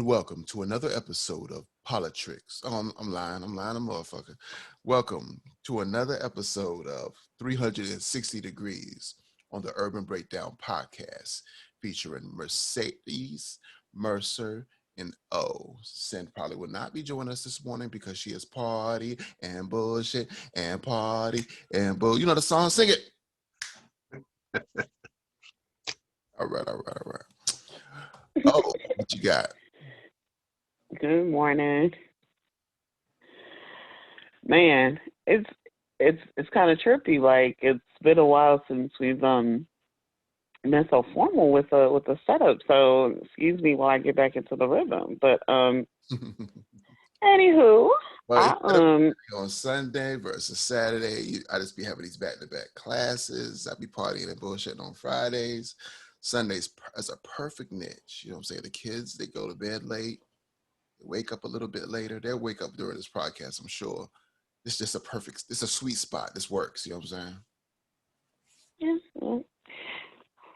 and welcome to another episode of Politricks. I'm lying, a motherfucker. Welcome to another episode of 360 Degrees on the Urban Breakdown Podcast, featuring Mercedes, Mercer, and O. Sin probably will not be joining us this morning because she is party and bullshit and party and bull. You know the song, sing it. All right. Oh, what you got? Good morning, man. It's kind of trippy. Like it's been a while since we've been so formal with the setup. So excuse me while I get back into the rhythm. But anywho, on Sunday versus Saturday, I just be having these back-to-back classes. I be partying and bullshitting on Fridays. Sundays as a perfect niche. You know what I'm saying? The kids, they go to bed late. They wake up a little bit later. They'll wake up during this podcast, I'm sure. It's just it's a sweet spot. This works. You know what I'm saying? Yeah, well,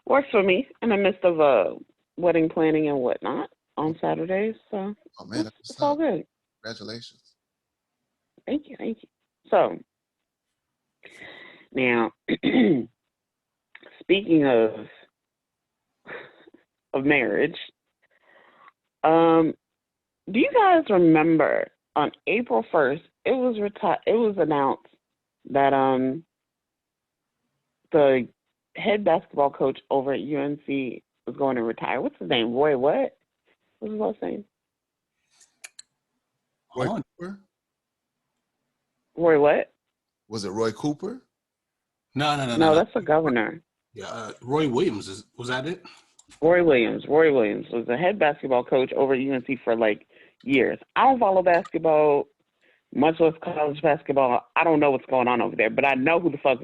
works for me in the midst of wedding planning and whatnot on Saturdays. So oh man, it's all good. Congratulations. Thank you. So now, speaking of marriage, do you guys remember on April 1st, it was announced that the head basketball coach over at UNC was going to retire. What's his name? Roy what? What's his last name? Roy Cooper? Roy what? Was it Roy Cooper? No, that's the governor. Yeah, Roy Williams, was that it? Roy Williams was the head basketball coach over at UNC for like years. I don't follow basketball, much less college basketball. I don't know what's going on over there, but I know who the fuck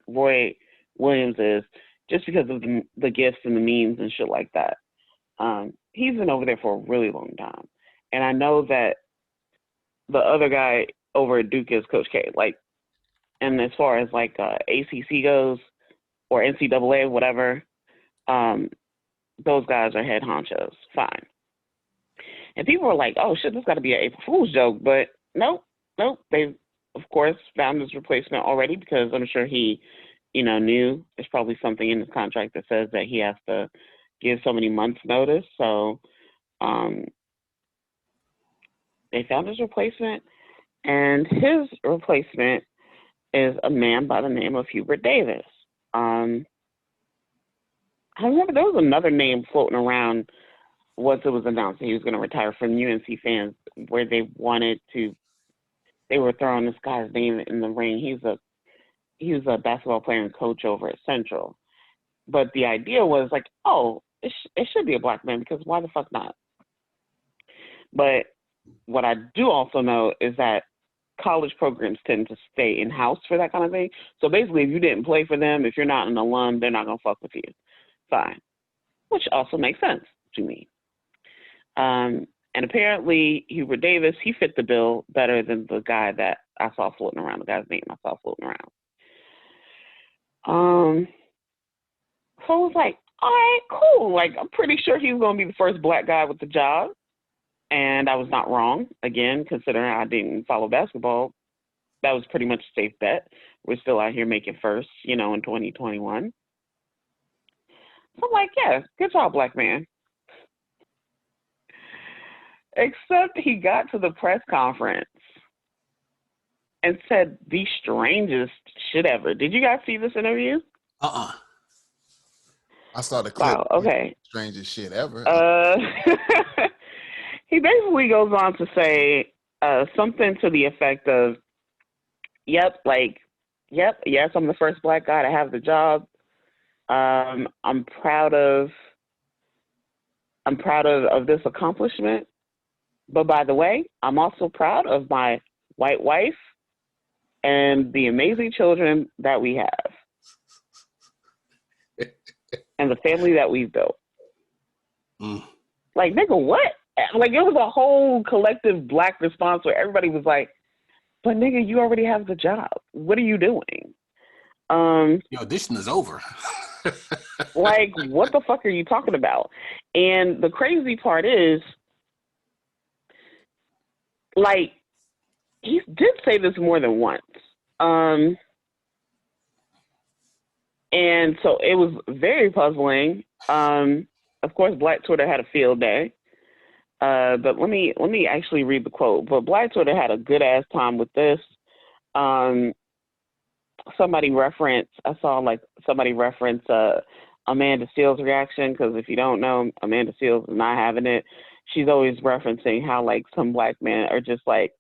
Roy Williams is just because of the gifts and the memes and shit like that. He's been over there for a really long time. And I know that the other guy over at Duke is Coach K. Like, and as far as like ACC goes or NCAA, whatever, those guys are head honchos. Fine. And people were like, oh shit, this got to be an April Fool's joke. But nope. They, of course, found his replacement already because I'm sure he, knew there's probably something in his contract that says that he has to give so many months notice. So they found his replacement. And his replacement is a man by the name of Hubert Davis. I remember there was another name floating around once it was announced that he was going to retire from UNC fans where they were throwing this guy's name in the ring. He was a basketball player and coach over at Central. But the idea was like, oh, it should be a black man because why the fuck not? But what I do also know is that college programs tend to stay in-house for that kind of thing. So basically, if you didn't play for them, if you're not an alum, they're not going to fuck with you. Fine. Which also makes sense to me. And apparently, Hubert Davis, he fit the bill better than the guy that I saw floating around, the guy's name I saw floating around. So I was like, all right, cool. Like, I'm pretty sure he's going to be the first black guy with the job. And I was not wrong. Again, considering I didn't follow basketball, that was pretty much a safe bet. We're still out here making first, in 2021. So I'm like, yeah, good job, black man. Except he got to the press conference and said the strangest shit ever. Did you guys see this interview? I saw the clip. Wow, okay. Strangest shit ever. He basically goes on to say something to the effect of, yes, I'm the first black guy to have the job. I'm proud of this accomplishment. But by the way, I'm also proud of my white wife and the amazing children that we have and the family that we've built. Like, nigga, what? Like, it was a whole collective black response where everybody was like, but nigga, you already have the job. What are you doing? Your audition is over. Like, what the fuck are you talking about? And the crazy part is, like, he did say this more than once. And so it was very puzzling. Of course, Black Twitter had a field day. But let me actually read the quote. But Black Twitter had a good ass time with this. Somebody reference. I saw like somebody reference Amanda Seales' reaction, because if you don't know, Amanda Seales is not having it. She's always referencing how like some black men are just like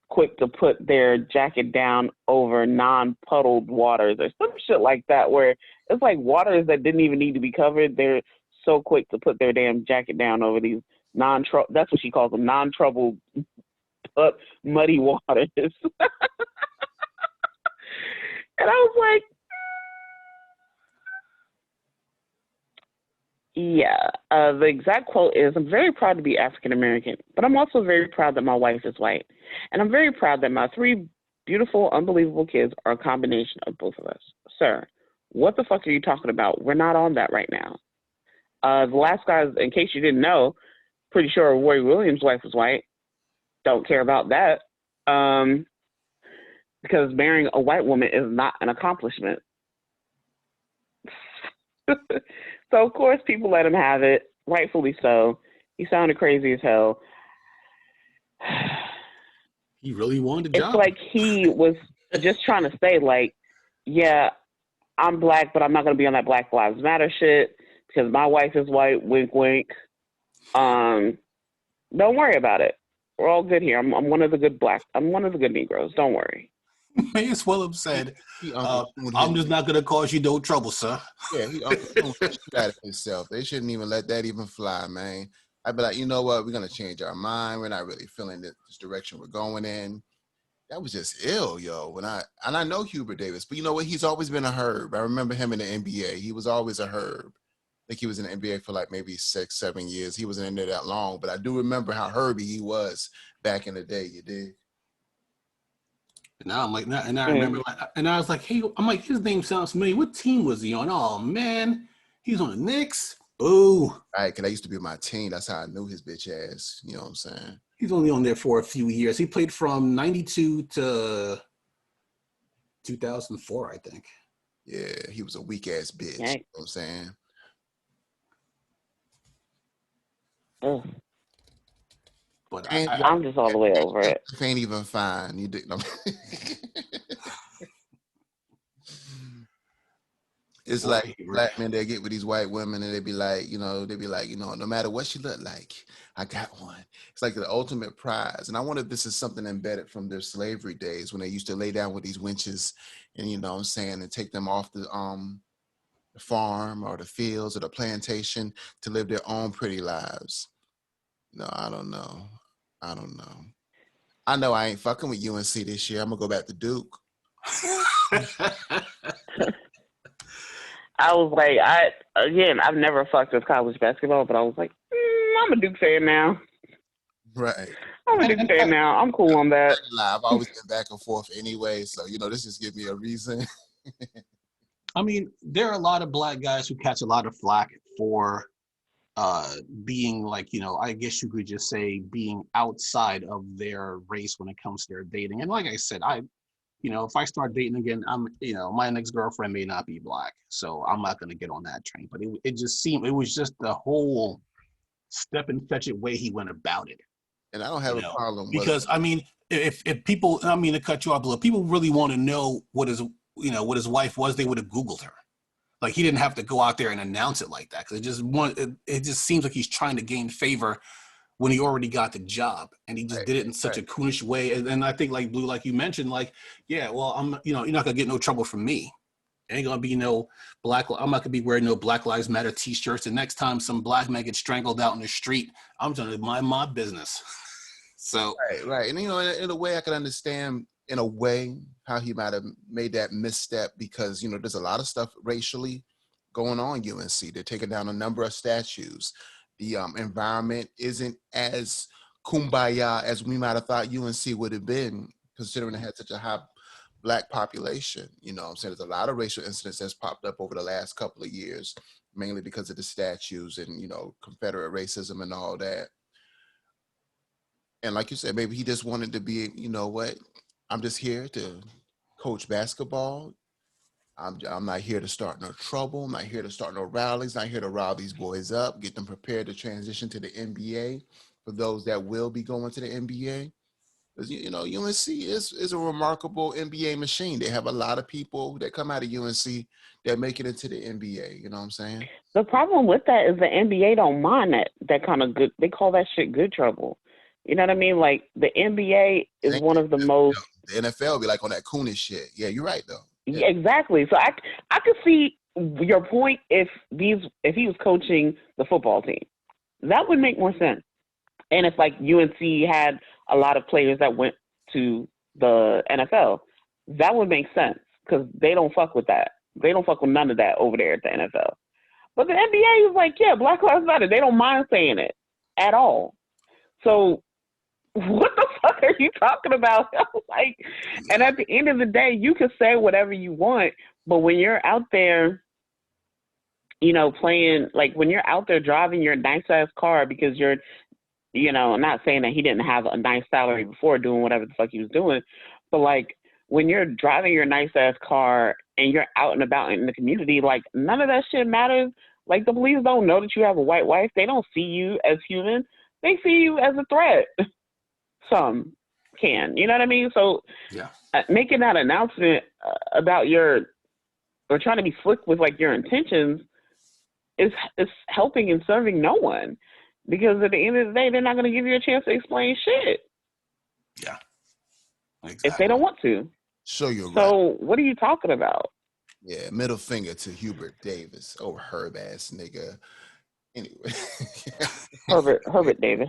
quick to put their jacket down over non-puddled waters or some shit like that, where it's like waters that didn't even need to be covered. They're so quick to put their damn jacket down over these that's what she calls them, non-troubled, muddy waters. And I was like, yeah. The exact quote is, "I'm very proud to be African American, but I'm also very proud that my wife is white. And I'm very proud that my 3 beautiful, unbelievable kids are a combination of both of us." Sir, what the fuck are you talking about? We're not on that right now. The last guy, in case you didn't know, pretty sure Roy Williams' wife was white. Don't care about that. Because marrying a white woman is not an accomplishment. So, of course, people let him have it, rightfully so. He sounded crazy as hell. He really wanted a It's job. like he was just trying to say, like, yeah, I'm black, but I'm not going to be on that Black Lives Matter shit because my wife is white, wink, wink. Don't worry about it. We're all good here. I'm one of the good Negroes. Don't worry. May as well have said, I'm just not going to cause you no trouble, sir. Yeah, he Uncle shit out of himself. They shouldn't even let that even fly, man. I'd be like, you know what? We're going to change our mind. We're not really feeling this direction we're going in. That was just ill, yo. And I know Hubert Davis, but you know what? He's always been a herb. I remember him in the NBA. He was always a herb. I think he was in the NBA for like maybe 6, 7 years. He wasn't in there that long, but I do remember how herby he was back in the day. You did. And now I'm like, and I remember, and I was like, hey, I'm like, his name sounds familiar. What team was he on? Oh man, he's on the Knicks. Ooh, Right, because that used to be my team. That's how I knew his bitch ass. You know what I'm saying? he's only on there for a few years. He played from '92 to 2004, I think. Yeah, he was a weak ass bitch. Okay. You know what I'm saying? Ugh. But I'm just all the way over it. Ain't even fine. You did. No. It's like black men, they get with these white women and they be like, no matter what she look like, I got one. It's like the ultimate prize. And I wonder if this is something embedded from their slavery days when they used to lay down with these wenches and, you know what I'm saying, and take them off the farm or the fields or the plantation to live their own pretty lives. No, I don't know. I know I ain't fucking with UNC this year. I'm gonna go back to Duke. I was like, I've never fucked with college basketball, but I was like, I'm a Duke fan now. Right. I'm a Duke fan now. I'm cool on that. I've always been back and forth anyway, so this just gives me a reason. I mean, there are a lot of black guys who catch a lot of flack for being like, I guess you could just say being outside of their race when it comes to their dating. And like I said, if I start dating again, my next girlfriend may not be black, so I'm not going to get on that train. But it just seemed, it was just the whole step and fetch it way he went about it. And I don't have a problem with because I mean, if people, I mean to cut you off a little, people really want to know what his wife was, they would have Googled her. Like he didn't have to go out there and announce it like that, because it just seems like he's trying to gain favor when he already got the job, and he just did it in such a coonish way. And I think, like Blue, like you mentioned, like, yeah, well, I'm, you're not gonna get no trouble from me. Ain't gonna be no I'm not gonna be wearing no Black Lives Matter T-shirts. And next time some black man gets strangled out in the street, I'm gonna mind my business. So right, and in a way, I can understand in a way how he might have made that misstep, because there's a lot of stuff racially going on UNC. They're taking down a number of statues. The environment isn't as kumbaya as we might have thought UNC would have been, considering it had such a high black population. You know what I'm saying? There's a lot of racial incidents that's popped up over the last couple of years, mainly because of the statues and Confederate racism and all that. And like you said, maybe he just wanted to be, you know what? I'm just here to coach basketball. I'm not here to start no trouble. I'm not here to start no rallies. Not here to rile these boys up, get them prepared to transition to the NBA for those that will be going to the NBA. Because, you know, UNC is a remarkable NBA machine. They have a lot of people that come out of UNC that make it into the NBA. You know what I'm saying? The problem with that is the NBA don't mind that kind of good. They call that shit good trouble. You know what I mean? Like the NBA is one of the most. The NFL be like on that coonish shit. Yeah, you're right though. Yeah, exactly. So I could see your point if he was coaching the football team, that would make more sense. And if like UNC had a lot of players that went to the NFL, that would make sense because they don't fuck with that. They don't fuck with none of that over there at the NFL. But the NBA is like, yeah, Black Lives Matter. They don't mind saying it at all. So what the fuck are you talking about? Like, and at the end of the day, you can say whatever you want, but when you're out there, you know, playing, like when you're out there driving your nice ass car because you're, you know, I'm not saying that he didn't have a nice salary before doing whatever the fuck he was doing, but like when you're driving your nice ass car and you're out and about in the community, like none of that shit matters. Like the police don't know that you have a white wife. They don't see you as human. They see you as a threat. Some can, you know what I mean? So yeah, making that announcement about or trying to be slick with like your intentions is helping and serving no one, because at the end of the day, they're not going to give you a chance to explain shit. Yeah, exactly. If they don't want to. So you're right. So what are you talking about? Yeah, middle finger to Hubert Davis. Oh, herb ass nigga. Anyway. Herbert Davis.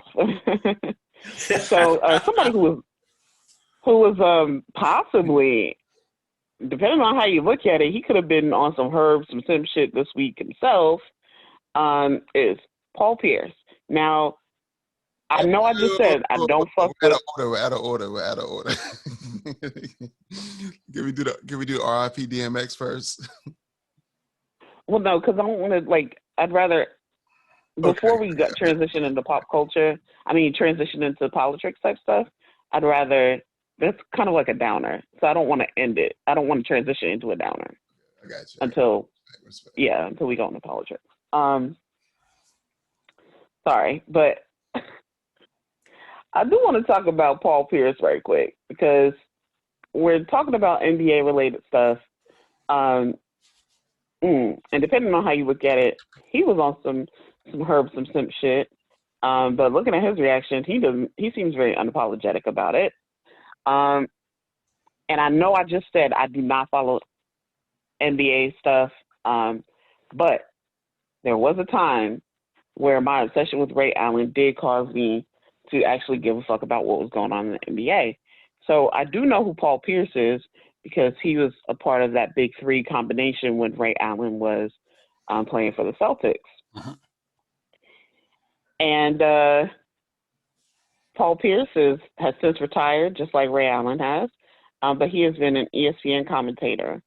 So somebody who was possibly, depending on how you look at it, he could have been on some sim shit this week himself, is Paul Pierce. Now, I know I just said I don't fuck with. We're out of order. Can we do RIP DMX first? Well, no, because I don't want to, like, I'd rather, before we transition into pop culture, transition into politics type stuff, I'd rather, that's kind of like a downer. So I don't want to end it. I don't want to transition into a downer. I got you. Until we go into politics. Sorry, but I do want to talk about Paul Pierce very quick, because we're talking about NBA related stuff. And depending on how you look at it, he was on some simp shit. But looking at his reaction, he seems very unapologetic about it. And I know I just said I do not follow NBA stuff. But there was a time where my obsession with Ray Allen did cause me to actually give a fuck about what was going on in the NBA. So I do know who Paul Pierce is, because he was a part of that big three combination when Ray Allen was playing for the Celtics. Uh-huh. And Paul Pierce has since retired, just like Ray Allen has, but he has been an ESPN commentator.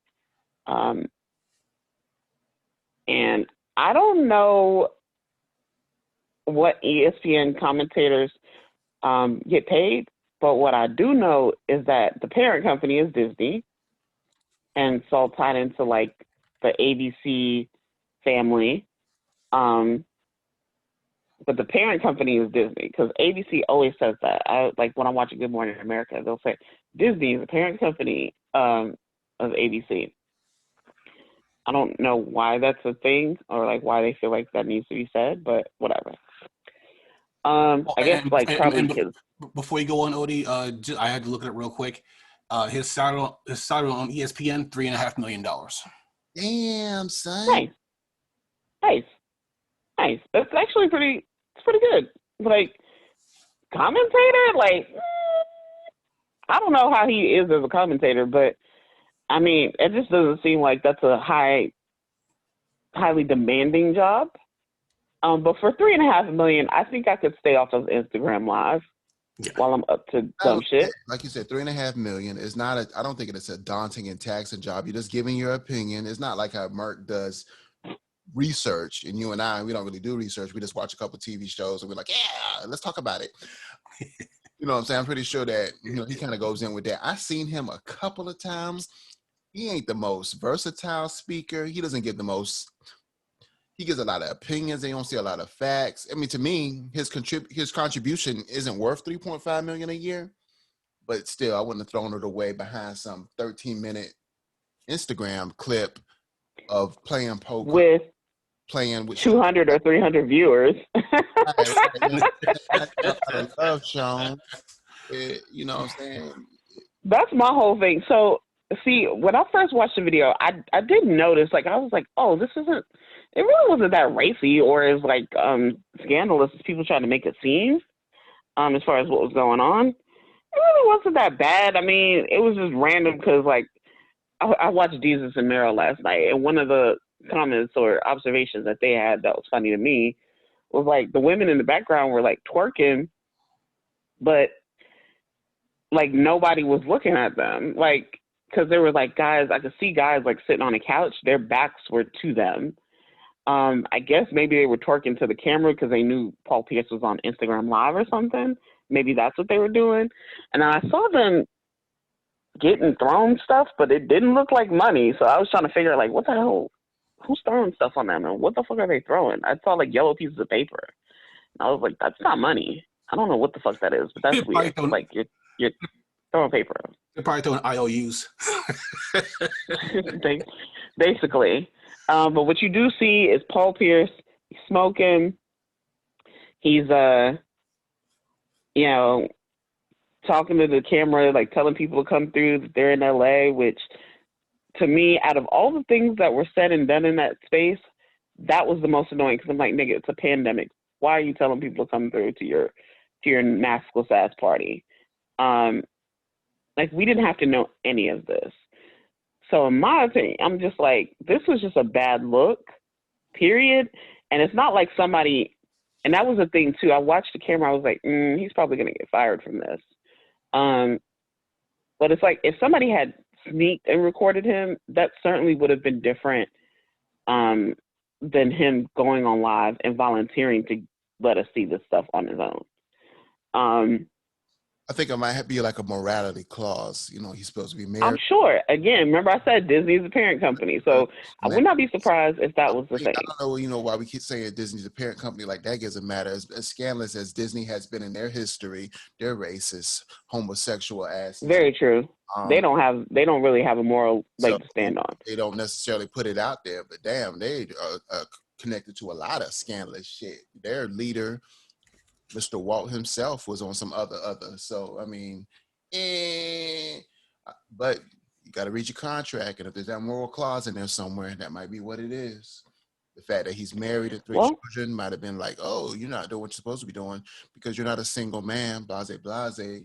And I don't know what ESPN commentators get paid, but what I do know is that the parent company is Disney, and it's all tied into like the ABC family. But the parent company is Disney, because ABC always says that. Like when I'm watching Good Morning America, they'll say Disney is the parent company of ABC. I don't know why that's a thing, or like why they feel like that needs to be said, but whatever. I guess probably because before you go on, Odie, I had to look at it real quick. His salary on ESPN, $3.5 million. Damn, son. Nice. That's actually pretty good. Like commentator, like I don't know how he is as a commentator, but it just doesn't seem like that's a highly demanding job. But for $3.5 million, I think I could stay off of Instagram Live while I'm up to dumb shit. Like you said, $3.5 million is not I don't think it's a daunting and taxing job. You're just giving your opinion. It's not like how Merc does research, and you and I, we don't really do research. We just watch a couple TV shows and we're like, yeah, let's talk about it. You know what I'm saying? I'm pretty sure that, he kind of goes in with that. I've seen him a couple of times. He ain't the most versatile speaker. He doesn't give the most. He gives a lot of opinions. They don't see a lot of facts. I mean, to me, his contribution isn't worth $3.5 million a year. But still, I wouldn't have thrown it away behind some 13-minute Instagram clip of playing poker, with playing with 200 or 300 viewers. right. I love Sean. You know what I'm saying? That's my whole thing. So, see, when I first watched the video, I did notice, like, I was like, oh, this isn't, it really wasn't that racy or as, like, scandalous as people trying to make it seem, as far as what was going on. It really wasn't that bad. I mean, it was just random because, like, I watched Jesus and Meryl last night, and one of the comments or observations that they had that was funny to me was, like, the women in the background were, like, twerking, but like nobody was looking at them, like, because there were like guys, I could see guys like sitting on a couch, their backs were to them. I guess maybe they were twerking to the camera because they knew Paul Pierce was on Instagram Live or something. Maybe that's what they were doing. And I saw them getting thrown stuff, but it didn't look like money. So I was trying to figure out, like, what the hell, who's throwing stuff on them and what the fuck are they throwing? I saw like yellow pieces of paper. And I was like, that's not money. I don't know what the fuck that is, but that's weird. Like, you're throwing paper. They're probably throwing IOUs. Basically. But what you do see is Paul Pierce, he's smoking. He's, talking to the camera, like telling people to come through, that they're in LA, which to me, out of all the things that were said and done in that space, that was the most annoying because I'm like, nigga, it's a pandemic. Why are you telling people to come through to your maskless ass party? Like, we didn't have to know any of this. So in my opinion, I'm just like, this was just a bad look, period. And it's not like somebody, and that was the thing too. I watched the camera. I was like, he's probably going to get fired from this. But it's like, if somebody had sneaked and recorded him, that certainly would have been different than him going on live and volunteering to let us see this stuff on his own. I think it might be like a morality clause. He's supposed to be married. I'm sure. Again, remember I said Disney's a parent company, so I would not be surprised if that was the thing. I don't know, why we keep saying Disney's a parent company. Like, that doesn't matter. As scandalous as Disney has been in their history, they're racist, homosexual ass. Very true. They don't really have a moral leg to stand on. They don't necessarily put it out there, but damn, they are connected to a lot of scandalous shit. Their leader, Mr. Walt himself, was on some other. So, I mean, but you got to read your contract. And if there's that moral clause in there somewhere, that might be what it is. The fact that he's married and 3 children might have been like, oh, you're not doing what you're supposed to be doing because you're not a single man, blase.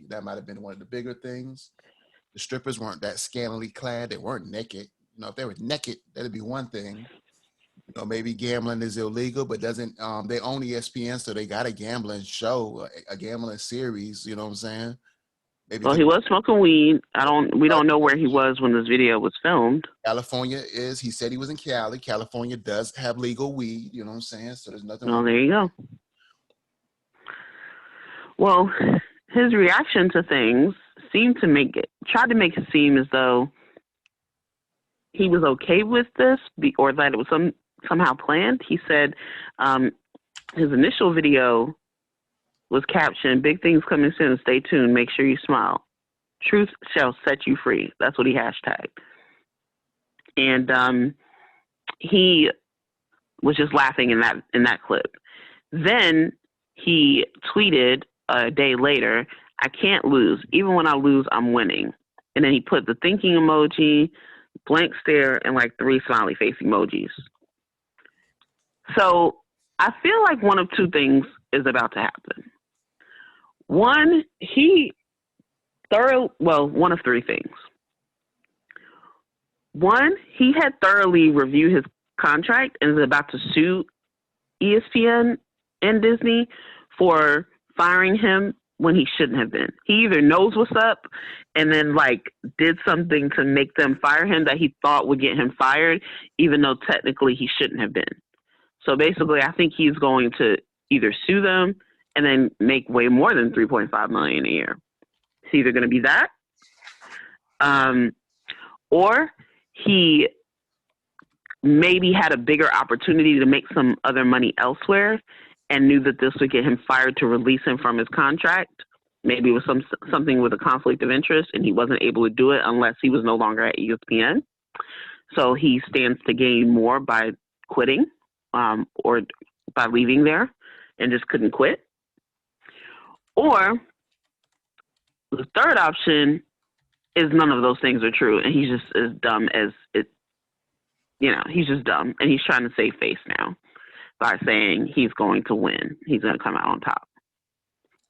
That might have been one of the bigger things. The strippers weren't that scantily clad. They weren't naked. If they were naked, that'd be one thing. Maybe gambling is illegal, but doesn't they own ESPN, so they got a gambling show, a gambling series. You know what I'm saying? Maybe. Well, he was smoking weed. We don't know where he was when this video was filmed. California he said he was in Cali. California does have legal weed. You know what I'm saying? So there's nothing. Oh, there you go. Well, his reaction to things tried to make it seem as though he was okay with this, or that it was somehow planned. He said his initial video was captioned, "Big things coming soon. Stay tuned. Make sure you smile. Truth shall set you free." That's what he hashtagged. And he was just laughing in that clip. Then he tweeted a day later, "I can't lose. Even when I lose, I'm winning." And then he put the thinking emoji, blank stare, and like 3 smiley face emojis. So I feel like one of 2 things is about to happen. One, one of 3 things. One, he had thoroughly reviewed his contract and is about to sue ESPN and Disney for firing him when he shouldn't have been. He either knows what's up and then did something to make them fire him that he thought would get him fired, even though technically he shouldn't have been. So basically, I think he's going to either sue them and then make way more than $3.5 million a year. It's either going to be that, or he maybe had a bigger opportunity to make some other money elsewhere and knew that this would get him fired to release him from his contract. Maybe it was something with a conflict of interest, and he wasn't able to do it unless he was no longer at ESPN. So he stands to gain more by quitting or by leaving there and just couldn't quit. Or the third option is none of those things are true, and he's just as dumb as it. He's just dumb, and he's trying to save face now by saying he's going to win. He's going to come out on top.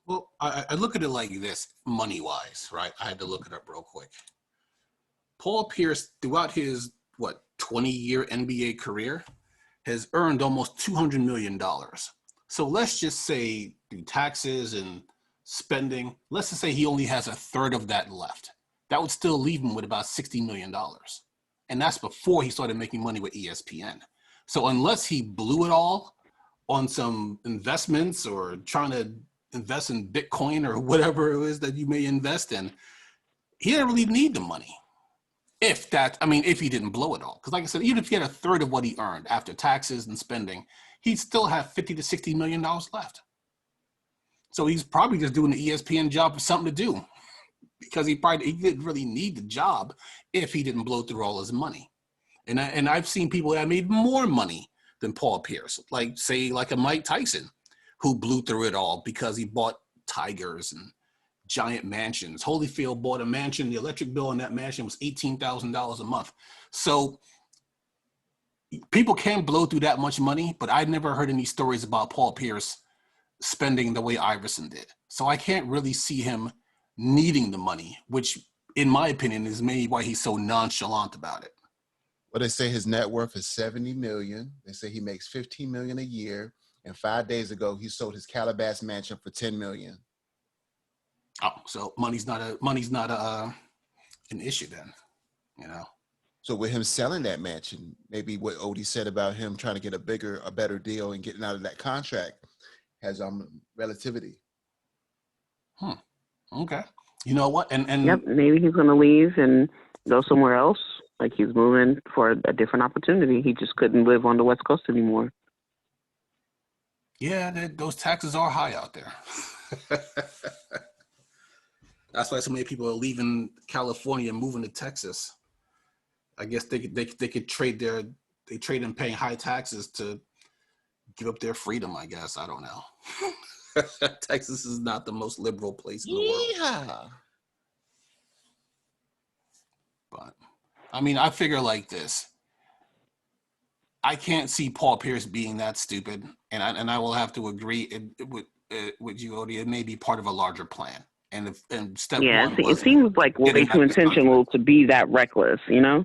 Well, I look at it like this, money-wise, right? I had to look it up real quick. Paul Pierce, throughout his, 20-year NBA career, has earned almost $200 million. So let's just say through taxes and spending, let's just say he only has a third of that left. That would still leave him with about $60 million. And that's before he started making money with ESPN. So unless he blew it all on some investments or trying to invest in Bitcoin or whatever it is that you may invest in, he didn't really need the money. If he didn't blow it all. Because like I said, even if he had a third of what he earned after taxes and spending, he'd still have $50 to $60 million left. So he's probably just doing the ESPN job for something to do, because he didn't really need the job if he didn't blow through all his money. And I've seen people that made more money than Paul Pierce, like a Mike Tyson, who blew through it all because he bought tigers and giant mansions. Holyfield bought a mansion. The electric bill on that mansion was $18,000 a month. So people can blow through that much money, but I never heard any stories about Paul Pierce spending the way Iverson did. So I can't really see him needing the money, which in my opinion is maybe why he's so nonchalant about it. Well, they say his net worth is $70 million. They say he makes $15 million a year. And 5 days ago, he sold his Calabasas mansion for $10 million. Oh, so money's not an issue then, So with him selling that mansion, maybe what Odie said about him trying to get a better deal and getting out of that contract has relativity. Okay. You know what? And yep, maybe he's going to leave and go somewhere else. Like he's moving for a different opportunity. He just couldn't live on the West Coast anymore. Yeah, those taxes are high out there. That's why so many people are leaving California and moving to Texas. I guess they could trade in paying high taxes to give up their freedom, I guess. I don't know. Texas is not the most liberal place in the world. Yeah. But I figure like this. I can't see Paul Pierce being that stupid, and I will have to agree with you, Odie. It may be part of a larger plan. And step one, it seems like way too intentional to be that reckless, Yeah,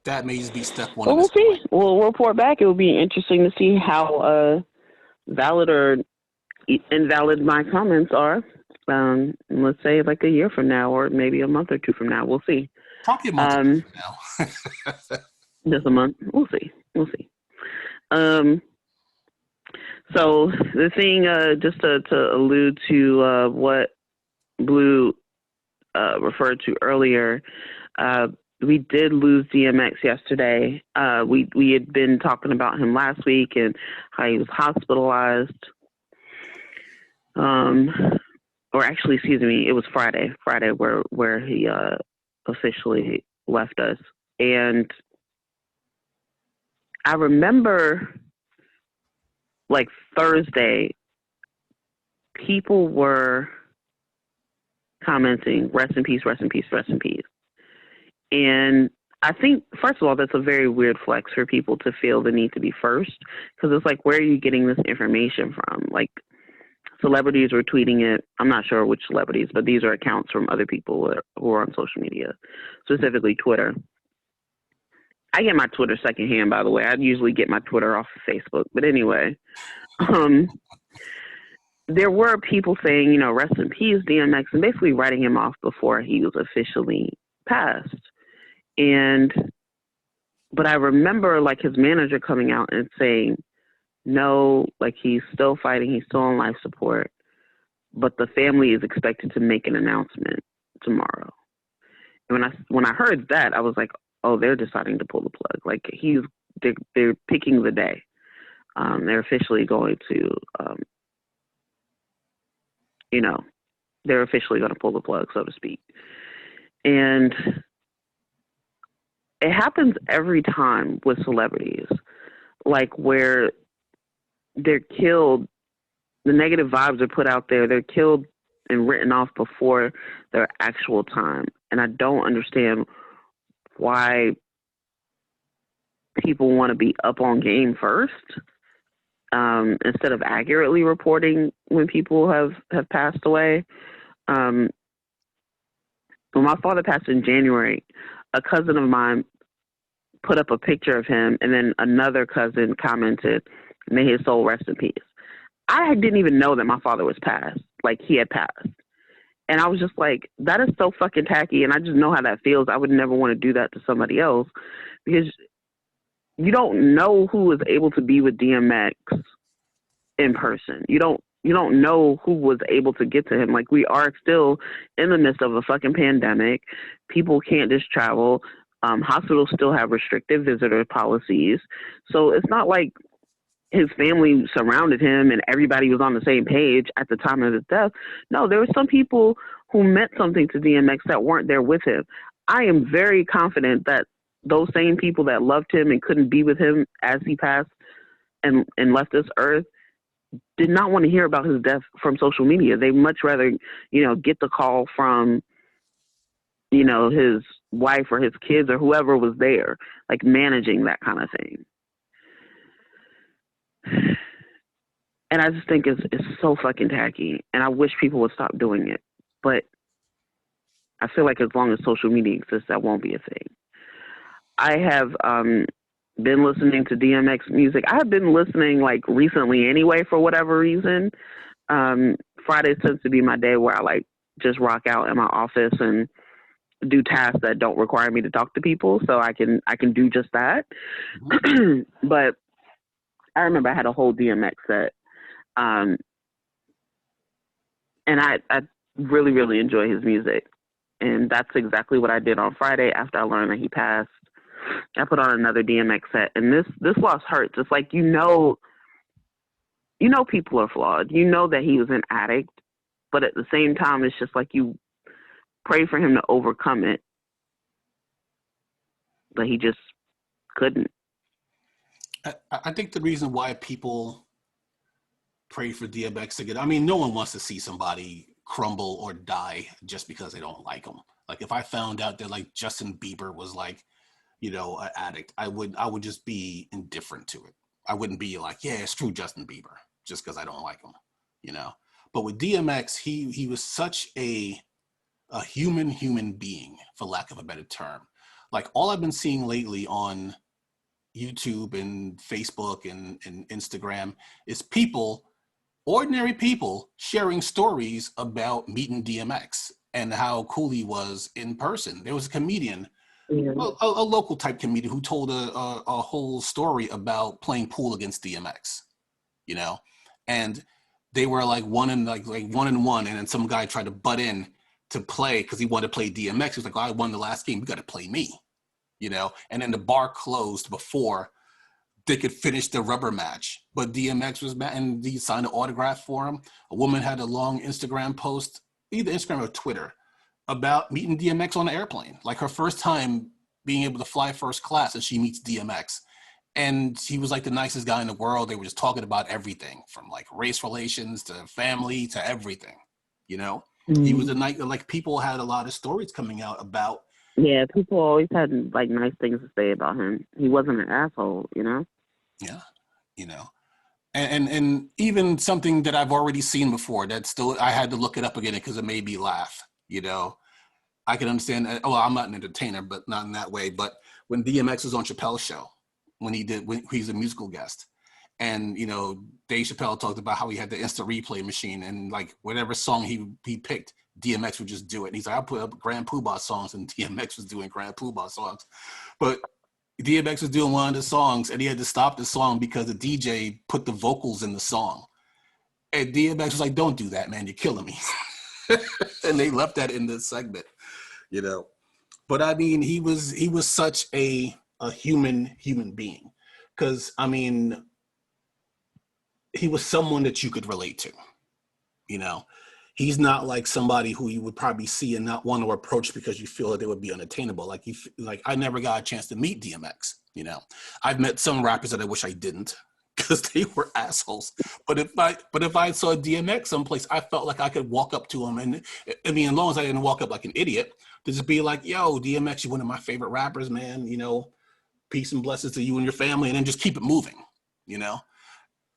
that may just be step one. Well, we'll see. We'll report back. It will be interesting to see how valid or invalid my comments are. Let's say like a year from now, or maybe a month or two from now. We'll see. Probably a month from now. Just a month. We'll see. So the thing, just to allude to what Blue referred to earlier, we did lose DMX yesterday. We had been talking about him last week and how he was hospitalized. Or actually, excuse me, it was Friday where he officially left us. And I remember, like Thursday, people were commenting, rest in peace, rest in peace, rest in peace. And I think, first of all, that's a very weird flex for people to feel the need to be first, because it's like, where are you getting this information from? Like, celebrities were tweeting it. I'm not sure which celebrities, but these are accounts from other people who are on social media, specifically Twitter. I get my Twitter secondhand, by the way. I usually get my Twitter off of Facebook. But anyway, there were people saying, rest in peace, DMX, and basically writing him off before he was officially passed. But I remember like his manager coming out and saying, no, like he's still fighting, he's still on life support, but the family is expected to make an announcement tomorrow. And when I heard that, I was like, oh, they're deciding to pull the plug. Like they're picking the day. They're officially going to, they're officially going to pull the plug, so to speak. And it happens every time with celebrities, like where they're killed, the negative vibes are put out there, they're killed and written off before their actual time. And I don't understand why people want to be up on game first, instead of accurately reporting when people have passed away. When my father passed in January, a cousin of mine put up a picture of him, and then another cousin commented, "May his soul rest in peace." I didn't even know that my father was passed, like he had passed. And I was just like, that is so fucking tacky, and I just know how that feels. I would never want to do that to somebody else, because you don't know who was able to be with DMX in person. You don't know who was able to get to him. Like, we are still in the midst of a fucking pandemic. People can't just travel. Hospitals still have restrictive visitor policies. So it's not like his family surrounded him and everybody was on the same page at the time of his death. No, there were some people who meant something to DMX that weren't there with him. I am very confident that those same people that loved him and couldn't be with him as he passed and left this earth did not want to hear about his death from social media. They much rather, get the call from, his wife or his kids or whoever was there, like managing that kind of thing. And I just think it's so fucking tacky, and I wish people would stop doing it. But I feel like as long as social media exists, that won't be a thing. I have been listening to DMX music. I have been listening like recently anyway, for whatever reason. Fridays tends to be my day where I like just rock out in my office and do tasks that don't require me to talk to people, so I can do just that. Mm-hmm. But I remember I had a whole DMX set, and I really, really enjoy his music, and that's exactly what I did on Friday after I learned that he passed. I put on another DMX set, and this loss hurts. It's like, people are flawed. You know that he was an addict, but at the same time, it's just like you pray for him to overcome it, but he just couldn't. I think the reason why people pray for DMX to no one wants to see somebody crumble or die just because they don't like him. Like, if I found out that like Justin Bieber was like, an addict, I would just be indifferent to it. I wouldn't be like, yeah, screw Justin Bieber just because I don't like him, But with DMX, he was such a human being, for lack of a better term. Like, all I've been seeing lately on YouTube and Facebook and Instagram is ordinary people sharing stories about meeting DMX and how cool he was in person. There was a comedian, a local type comedian, who told a whole story about playing pool against DMX, and they were like one and one, and then some guy tried to butt in to play because he wanted to play DMX. He was like, I won the last game, you got to play me, and then the bar closed before they could finish the rubber match. But DMX was mad, and he signed an autograph for him. A woman had a long Instagram post, either Instagram or Twitter, about meeting DMX on the airplane. Like, her first time being able to fly first class, and she meets DMX. And he was like the nicest guy in the world. They were just talking about everything from like race relations to family to everything, Mm-hmm. He was a night, like, people had a lot of stories coming out about. Yeah, people always had like nice things to say about him. He wasn't an asshole, Yeah, and even something that I've already seen before that still, I had to look it up again because it made me laugh. I can understand. Well, I'm not an entertainer, but not in that way. But when DMX was on Chappelle's show, when he's a musical guest, and Dave Chappelle talked about how he had the instant replay machine, and like whatever song he picked, DMX would just do it. And he's like, I put up Grand Poobah songs, and DMX was doing Grand Poobah songs. But DMX was doing one of the songs, and he had to stop the song because the DJ put the vocals in the song. And DMX was like, "Don't do that, man. You're killing me." And they left that in the segment, you know. But I mean, he was such a human being, because I mean, he was someone that you could relate to, you know. He's not like somebody who you would probably see and not want to approach because you feel that they would be unattainable. Like I never got a chance to meet DMX, you know. I've met some rappers that I wish I didn't because they were assholes. But if I saw DMX someplace, I felt like I could walk up to him, and I mean, as long as I didn't walk up like an idiot, to just be like, "Yo, DMX, you're one of my favorite rappers, man. You know, peace and blessings to you and your family," and then just keep it moving, you know.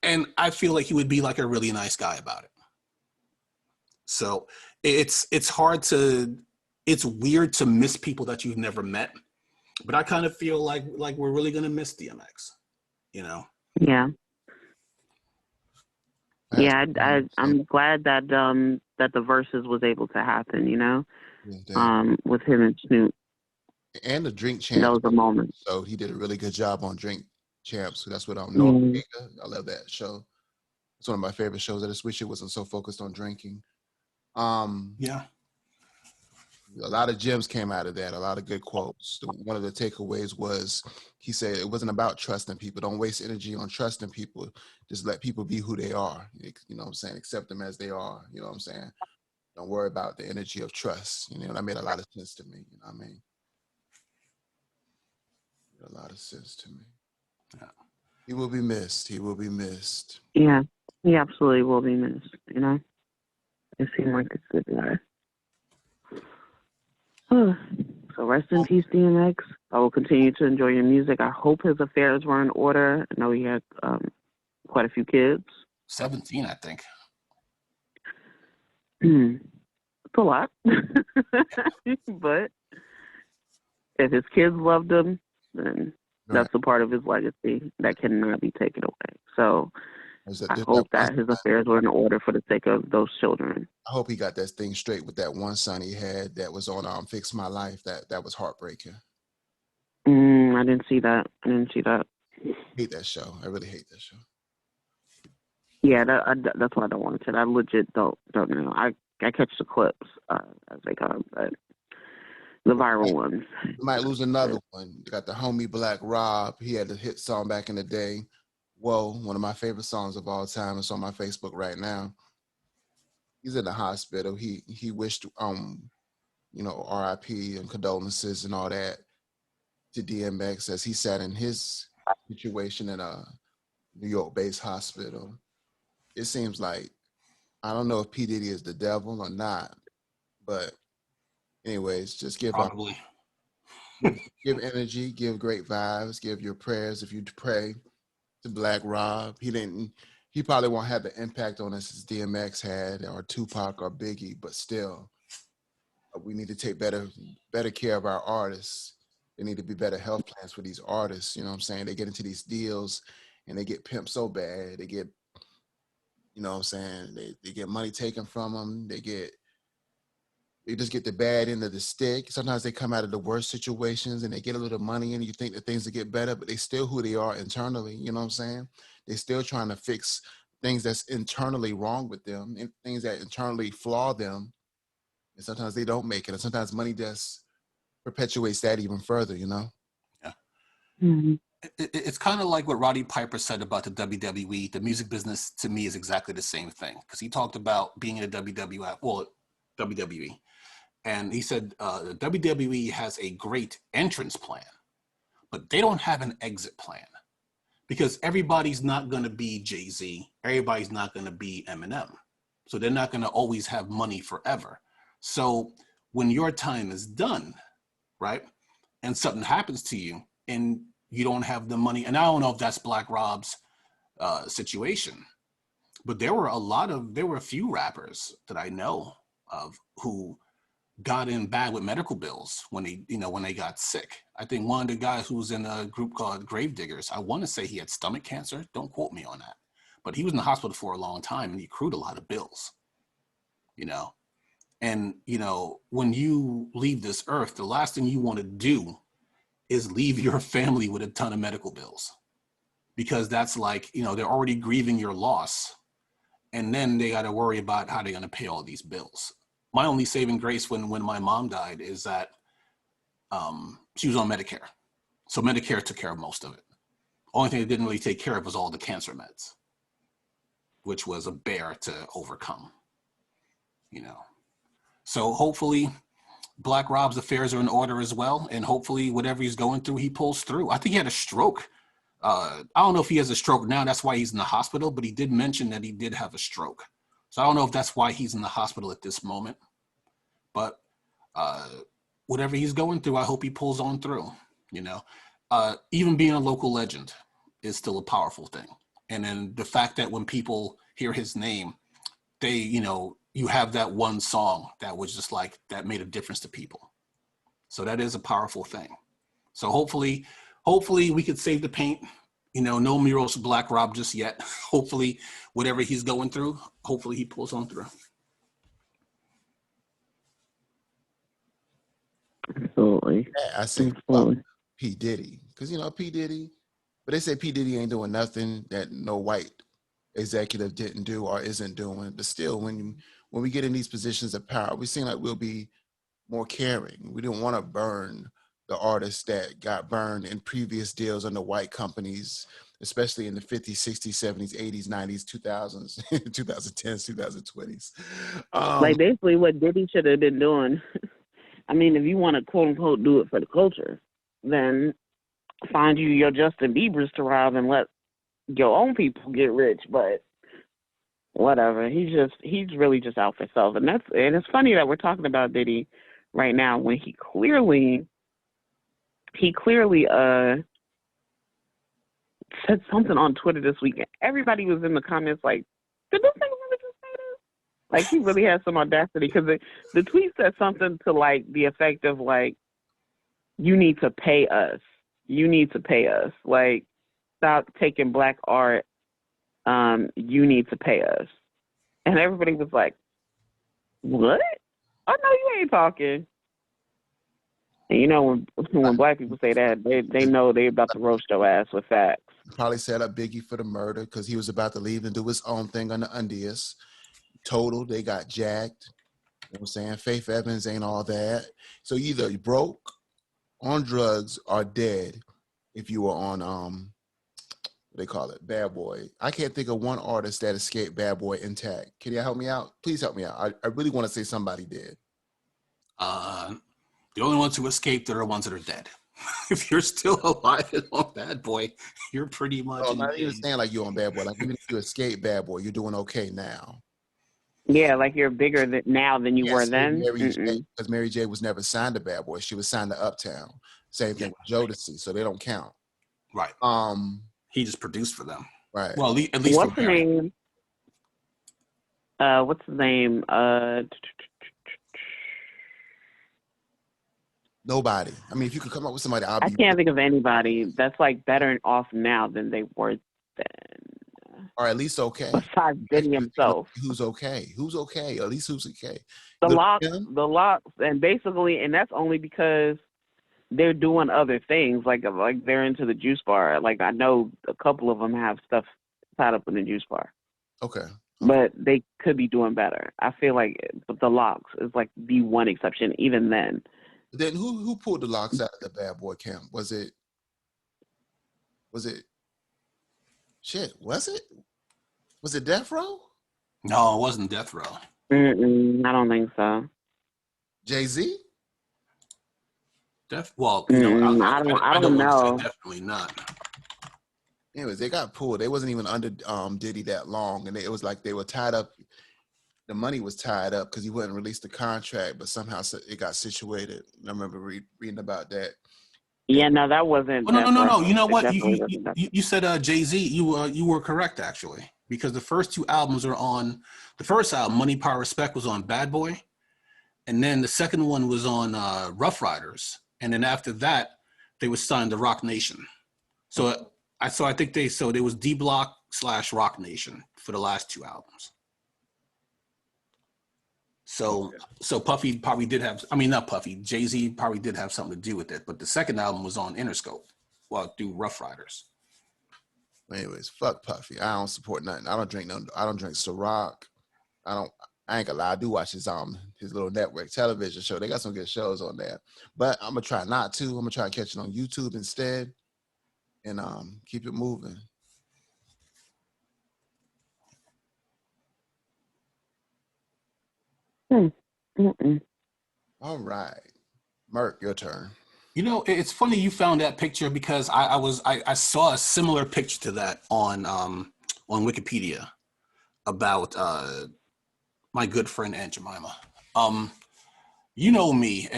And I feel like he would be like a really nice guy about it. So it's weird to miss people that you've never met, but I kind of feel like we're really gonna miss DMX, you know. Yeah. Yeah, I'm glad that that the verses was able to happen, you know, with him and Snoop. And the Drink Champs. That was a moment. So he did a really good job on Drink Champs. So that's what I'm knowing. I love that show. It's one of my favorite shows. I just wish it wasn't so focused on drinking. Yeah. A lot of gems came out of that. A lot of good quotes. One of the takeaways was he said it wasn't about trusting people. Don't waste energy on trusting people. Just let people be who they are. You know what I'm saying? Accept them as they are. You know what I'm saying? Don't worry about the energy of trust. You know, that made a lot of sense to me. You know what I mean? Made a lot of sense to me. Yeah. He will be missed. He will be missed. Yeah, he absolutely will be missed. You know, it seemed like a good guy. So rest in peace, DMX. I will continue to enjoy your music. I hope his affairs were in order. I know he had quite a few kids. 17, I think. It's a lot. But if his kids loved him, then that's a part of his legacy that cannot be taken away. So I hope that his affairs were in order for the sake of those children. I hope he got that thing straight with that one son he had that was on Fix My Life. That was heartbreaking. I didn't see that. I hate that show. I really hate that show. Yeah, that's why I don't want to. I legit don't know. I catch the clips as they come, but the viral ones. You might lose another one. You got the homie Black Rob. He had a hit song back in the day. Whoa, one of my favorite songs of all time. It's on my Facebook right now. He's in the hospital. He wished you know, RIP and condolences and all that to DMX as he sat in his situation in a New York-based hospital. It seems like, I don't know if P. Diddy is the devil or not, but anyways, just give energy, give great vibes, give your prayers if you pray to Black Rob. He probably won't have the impact on us as DMX had, or Tupac or Biggie, but still, we need to take better care of our artists. There need to be better health plans for these artists. You know what I'm saying? They get into these deals and they get pimped so bad. They get, you know what I'm saying? They get money taken from them. They just get the bad end of the stick. Sometimes they come out of the worst situations and they get a little money and you think that things will get better, but they still who they are internally. You know what I'm saying? They're still trying to fix things that's internally wrong with them and things that internally flaw them. And sometimes they don't make it. And sometimes money just perpetuates that even further, you know? Yeah. Mm-hmm. It's kind of like what Roddy Piper said about the WWE. The music business, to me, is exactly the same thing. Because he talked about being in a WWE. And he said the WWE has a great entrance plan, but they don't have an exit plan. Because everybody's not going to be Jay-Z. Everybody's not going to be Eminem. So they're not going to always have money forever. So when your time is done, right, and something happens to you and you don't have the money, and I don't know if that's Black Rob's situation, but there were a few rappers that I know of who got in bad with medical bills when they got sick. I think one of the guys who was in a group called Gravediggers, I want to say he had stomach cancer. Don't quote me on that. But he was in the hospital for a long time and he accrued a lot of bills, you know. And, you know, when you leave this earth, the last thing you want to do is leave your family with a ton of medical bills, because that's like, you know, they're already grieving your loss, and then they got to worry about how they're going to pay all these bills. My only saving grace when my mom died is that she was on Medicare. So Medicare took care of most of it. Only thing they didn't really take care of was all the cancer meds, which was a bear to overcome, you know. So hopefully Black Rob's affairs are in order as well. And hopefully whatever he's going through, he pulls through. I think he had a stroke. I don't know if he has a stroke now. That's why he's in the hospital, but he did mention that he did have a stroke. So I don't know if that's why he's in the hospital at this moment, but whatever he's going through, I hope he pulls on through, you know. Even being a local legend is still a powerful thing. And then the fact that when people hear his name, they, you know, you have that one song that was just like, that made a difference to people. So that is a powerful thing. So hopefully we could save the paint. You know, no murals to Black Rob just yet. Hopefully whatever he's going through, hopefully he pulls on through. Absolutely. Yeah, I say P. Diddy. Because, you know, P. Diddy, but they say P. Diddy ain't doing nothing that no white executive didn't do or isn't doing. But still, when we get in these positions of power, we seem like we'll be more caring. We didn't want to burn the artists that got burned in previous deals under white companies, especially in the 50s, 60s, 70s, 80s, 90s, 2000s, 2010s, 2020s. Like basically what Diddy should have been doing. I mean, if you want to quote unquote do it for the culture, then find you your Justin Biebers to rob and let your own people get rich. But whatever, he's really just out for self, and it's funny that we're talking about Diddy right now when he clearly said something on Twitter this weekend. Everybody was in the comments like, did this thing really just say this? Like, he really has some audacity, because the tweet said something to like the effect of like, you need to pay us. You need to pay us. Like, stop taking black art. You need to pay us. And everybody was like, what? Oh, no, you ain't talking. And you know, when black people say that, they know they about to roast your ass with facts. Probably set up Biggie for the murder because he was about to leave and do his own thing on the Undies. Total, they got jacked. You know what I'm saying? Faith Evans ain't all that. So either you broke, on drugs, or dead if you were on, what they call it, Bad Boy. I can't think of one artist that escaped Bad Boy intact. Can you help me out? Please help me out. I really want to say somebody did. The only ones who escaped are the ones that are dead. If you're still alive and on Bad Boy, you're pretty much. I'm not even saying like you're on Bad Boy. Like even if you escape Bad Boy, you're doing okay now. Yeah, like you're bigger now than you were then. Because Mary J was never signed to Bad Boy. She was signed to Uptown. Same thing with Jodeci, so they don't count. Right. He just produced for them. Right. Well, at least what's the name? What's his name? Nobody. I mean, if you could come up with somebody, I can't think of anybody that's like better off now than they were then. Or at least okay. Besides Diddy himself. Who's okay? Who's okay? At least who's okay? The locks, and basically, and that's only because they're doing other things. Like they're into the juice bar. Like I know a couple of them have stuff tied up in the juice bar. Okay. But they could be doing better. I feel like the locks is like the one exception. Even then. Then who pulled the locks out of the Bad Boy camp? Was it? Shit, was it? Was it Death Row? No, it wasn't Death Row. I don't think so. Jay-Z? Well, you know, I don't know. Definitely not. Anyways, they got pulled. They wasn't even under Diddy that long, and it was like they were tied up. The money was tied up because he wouldn't release the contract, but somehow it got situated. I remember reading about that. Yeah, no, that wasn't. Oh, no. You know what? You said Jay-Z. You were correct actually, because the first two albums are on. The first album, Money, Power, Respect, was on Bad Boy, and then the second one was on Rough Riders, and then after that, they were signed to Rock Nation. So I think there was D Block / Rock Nation for the last two albums. So so Puffy probably did have, I mean, not Puffy, Jay-Z probably did have something to do with it, but the second album was on Interscope, well, through Rough Riders. Anyways, fuck Puffy. I don't support nothing. I don't drink Ciroc. I ain't gonna lie, I do watch his little network television show. They got some good shows on there. But I'm gonna try not to. I'm gonna try and catch it on YouTube instead and keep it moving. All right. Merc, your turn. You know, it's funny you found that picture because I saw a similar picture to that on Wikipedia about my good friend Aunt Jemima. You know me,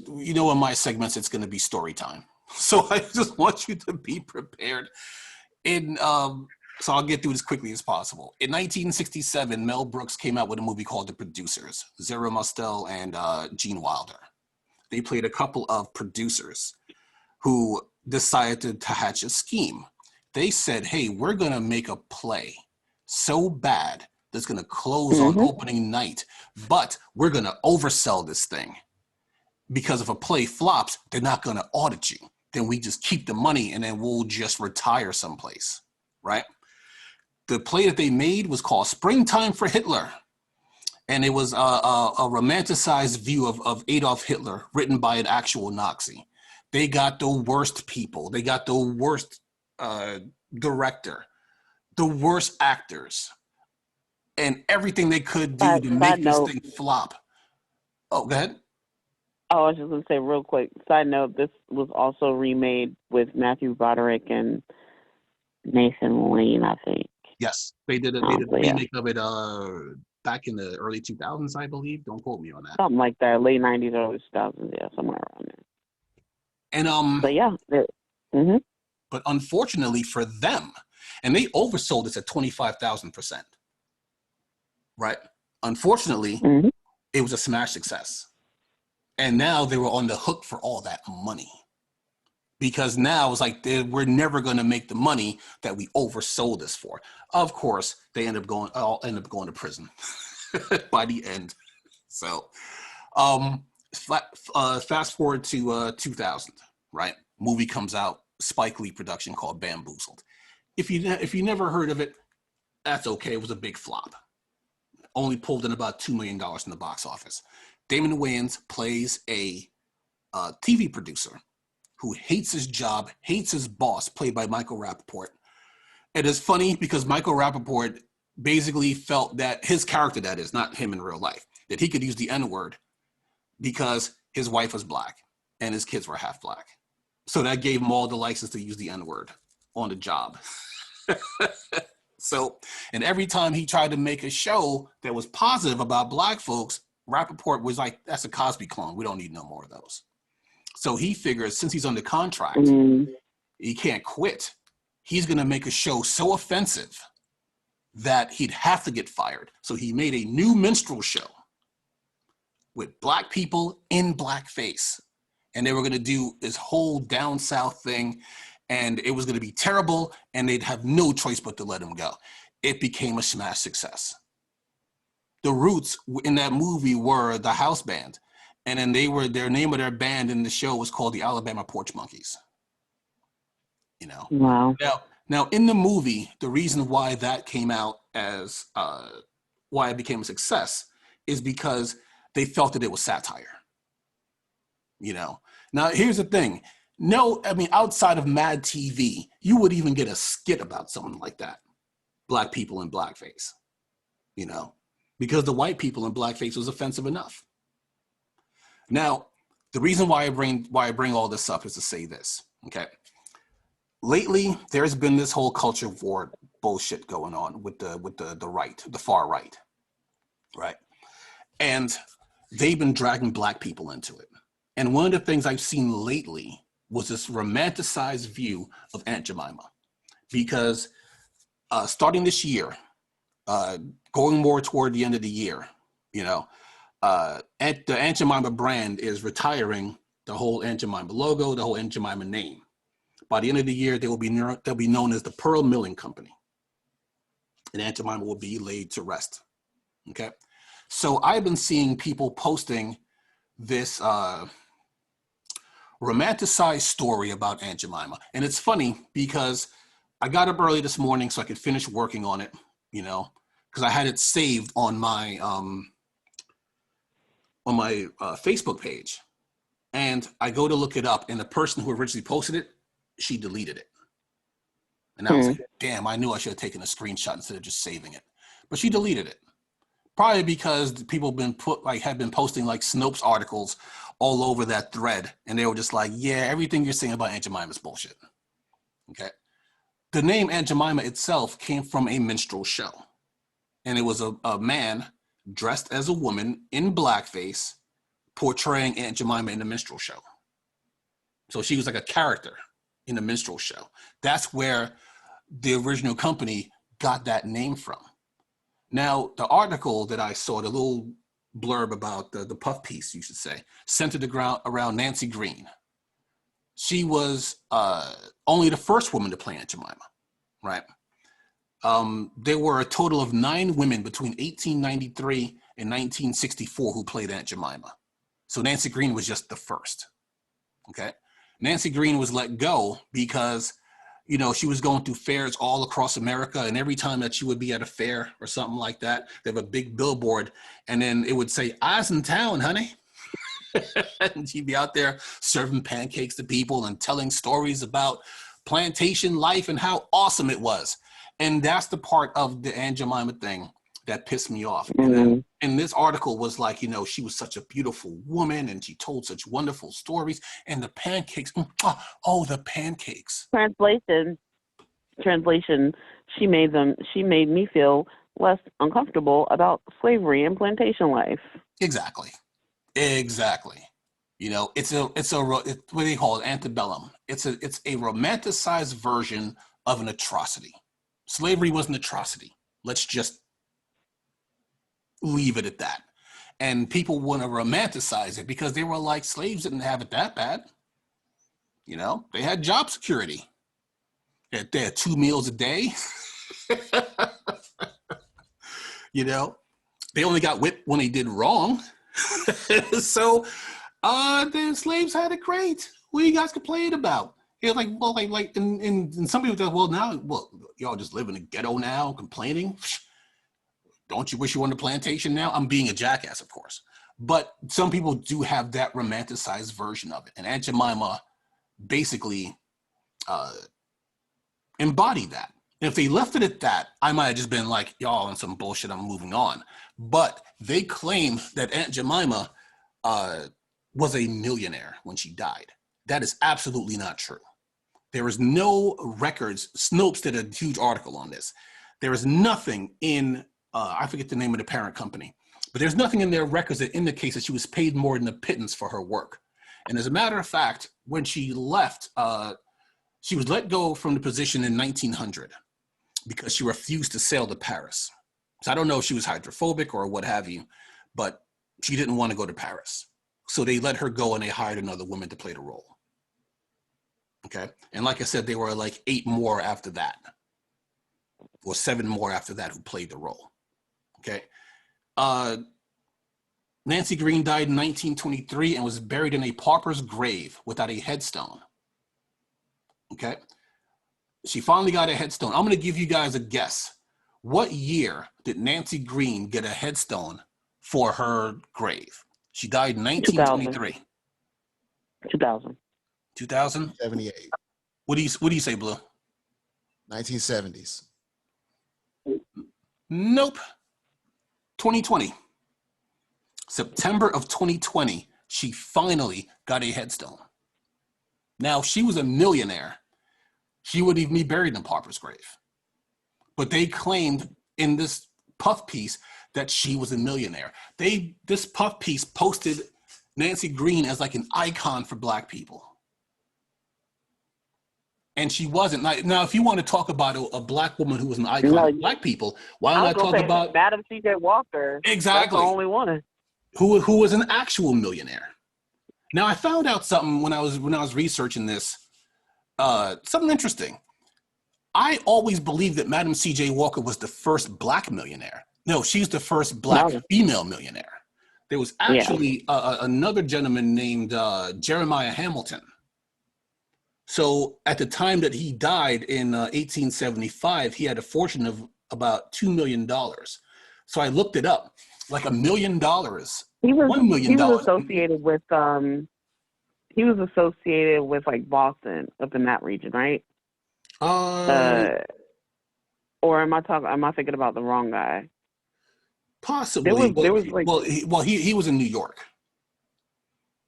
you know in my segments it's going to be story time, so I just want you to be prepared. So I'll get through this quickly as possible. In 1967, Mel Brooks came out with a movie called The Producers. Zero Mostel and Gene Wilder. They played a couple of producers who decided to hatch a scheme. They said, hey, we're going to make a play so bad that's going to close on opening night, but we're going to oversell this thing. Because if a play flops, they're not going to audit you. Then we just keep the money and then we'll just retire someplace, right? The play that they made was called Springtime for Hitler. And it was a romanticized view of Adolf Hitler written by an actual Nazi. They got the worst people. They got the worst director, the worst actors, and everything they could do to make this thing flop. Oh, go ahead. Oh, I was just going to say real quick, side note, this was also remade with Matthew Broderick and Nathan Lane, I think. Yes, they did a remake of it back in the early 2000s, I believe. Don't quote me on that. Something like that, late 90s, early 2000s, yeah, somewhere around there. And but yeah, but unfortunately for them, and they oversold this at 25,000%. Right? Unfortunately, it was a smash success. And now they were on the hook for all that money. Because now it's like we're never going to make the money that we oversold this for. Of course, they end up going to prison by the end. So, fast forward to 2000, right? Movie comes out, Spike Lee production called Bamboozled. If you never heard of it, that's okay. It was a big flop. Only pulled in about $2 million in the box office. Damon Wayans plays a TV producer who hates his job, hates his boss, played by Michael Rappaport. It is funny because Michael Rappaport basically felt that his character, that is, not him in real life, that he could use the N-word because his wife was black and his kids were half black. So that gave him all the license to use the N-word on the job. So, and every time he tried to make a show that was positive about black folks, Rappaport was like, that's a Cosby clone. We don't need no more of those. So he figures since he's under contract, he can't quit. He's going to make a show so offensive that he'd have to get fired. So he made a new minstrel show with black people in blackface. And they were going to do this whole down south thing. And it was going to be terrible. And they'd have no choice but to let him go. It became a smash success. The Roots in that movie were the house band. And then their name of their band in the show was called the Alabama Porch Monkeys. You know? Wow. Now in the movie, the reason why that came out as, why it became a success is because they felt that it was satire. You know? Now, here's the thing. No, I mean, outside of Mad TV, you would even get a skit about something like that. Black people in blackface. You know? Because the white people in blackface was offensive enough. Now, the reason why I bring all this up is to say this, okay? Lately, there's been this whole culture war bullshit going on with the right, the far right, right? And they've been dragging black people into it. And one of the things I've seen lately was this romanticized view of Aunt Jemima. Because starting this year, going more toward the end of the year, you know, the Aunt Jemima brand is retiring the whole Aunt Jemima logo, the whole Aunt Jemima name. By the end of the year, they'll be known as the Pearl Milling Company. And Aunt Jemima will be laid to rest. Okay? So I've been seeing people posting this romanticized story about Aunt Jemima. And it's funny because I got up early this morning so I could finish working on it, you know, because I had it saved on my Facebook page. And I go to look it up, and the person who originally posted it, she deleted it. And I was like, damn, I knew I should have taken a screenshot instead of just saving it. But she deleted it. Probably because people had been posting like Snopes articles all over that thread. And they were just like, yeah, everything you're saying about Aunt Jemima is bullshit. Okay. The name Aunt Jemima itself came from a minstrel show. And it was a man dressed as a woman in blackface portraying Aunt Jemima in the minstrel show. So she was like a character in the minstrel show. That's where the original company got that name from. Now, the article that I saw, the little blurb about the puff piece, you should say, centered around Nancy Green. She was only the first woman to play Aunt Jemima, right? There were a total of 9 women between 1893 and 1964 who played Aunt Jemima. So Nancy Green was just the first, okay? Nancy Green was let go because, you know, she was going through fairs all across America, and every time that she would be at a fair or something like that, they have a big billboard, and then it would say, "I's in town, honey." And she'd be out there serving pancakes to people and telling stories about plantation life and how awesome it was. And that's the part of the Aunt Jemima thing that pissed me off. And this article was like, you know, she was such a beautiful woman and she told such wonderful stories. And the pancakes, the pancakes. Translation, she made me feel less uncomfortable about slavery and plantation life. Exactly. You know, it's what do they call it? Antebellum. It's a romanticized version of an atrocity. Slavery was an atrocity. Let's just leave it at that. And people want to romanticize it because they were like, slaves didn't have it that bad. You know, they had job security. They had 2 meals a day. You know, they only got whipped when they did wrong. So the slaves had it great. What are you guys complaining about? It's like, well, and some people think, well, y'all just live in a ghetto now, complaining. Don't you wish you were on the plantation now? I'm being a jackass, of course. But some people do have that romanticized version of it. And Aunt Jemima basically embodied that. And if they left it at that, I might have just been like, y'all on some bullshit, I'm moving on. But they claim that Aunt Jemima was a millionaire when she died. That is absolutely not true. There is no records. Snopes did a huge article on this. There is nothing in, I forget the name of the parent company, but there's nothing in their records that indicates that she was paid more than a pittance for her work. And as a matter of fact, when she left, she was let go from the position in 1900 because she refused to sail to Paris. So I don't know if she was hydrophobic or what have you, but she didn't want to go to Paris. So they let her go and they hired another woman to play the role. Okay. And like I said, there were like 8 more after that, or 7 more after that who played the role. Okay. Nancy Green died in 1923 and was buried in a pauper's grave without a headstone. Okay. She finally got a headstone. I'm going to give you guys a guess. What year did Nancy Green get a headstone for her grave? She died in 1923. 2000. 2000? 78. What do you say, Blue? 1970s. Nope. 2020. September of 2020, she finally got a headstone. Now, if she was a millionaire, she would even be buried in a pauper's grave. But they claimed in this puff piece that she was a millionaire. This puff piece posted Nancy Green as like an icon for Black people. And she wasn't. Now, if you want to talk about a Black woman who was an icon for Black people, why not talk about Madam C.J. Walker? Exactly. That's the only one. Who was an actual millionaire. Now, I found out something when I was researching this, something interesting. I always believed that Madam C.J. Walker was the first Black millionaire. No, she's the first black No. female millionaire. There was Yeah. actually another gentleman named Jeremiah Hamilton. So at the time that he died in 1875, he had a fortune of about $2 million. So I looked it up, like $1 million, He was $1 million. He was associated with like Boston up in that region, right? Or am I thinking about the wrong guy? Possibly. There was like He was in New York.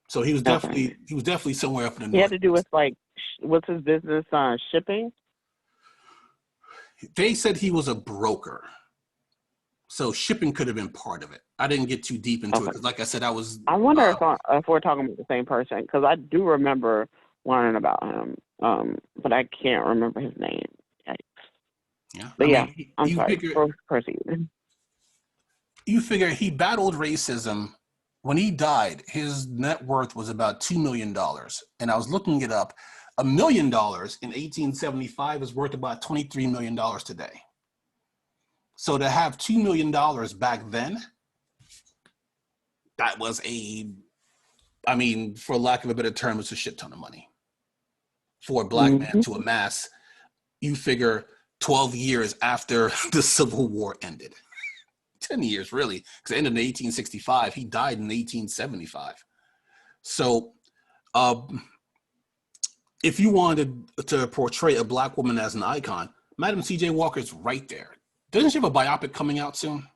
So he was okay. definitely somewhere up in the north. He had to do with like what's his business? Shipping. They said he was a broker, so shipping could have been part of it. I didn't get too deep into it because, like I said, I wonder if we're talking about the same person because I do remember learning about him, but I can't remember his name. Yikes. Yeah, but I'm sorry. Proceed. You figure he battled racism. When he died, his net worth was about $2 million. And I was looking it up. $1 million in 1875 is worth about $23 million today. So to have $2 million back then, that was for lack of a better term, it's a shit ton of money. For a black man to amass, you figure 12 years after the Civil War ended. 10 years, really, because it ended in 1865. He died in 1875. So if you wanted to portray a black woman as an icon, Madam C.J. Walker's right there. Doesn't she have a biopic coming out soon?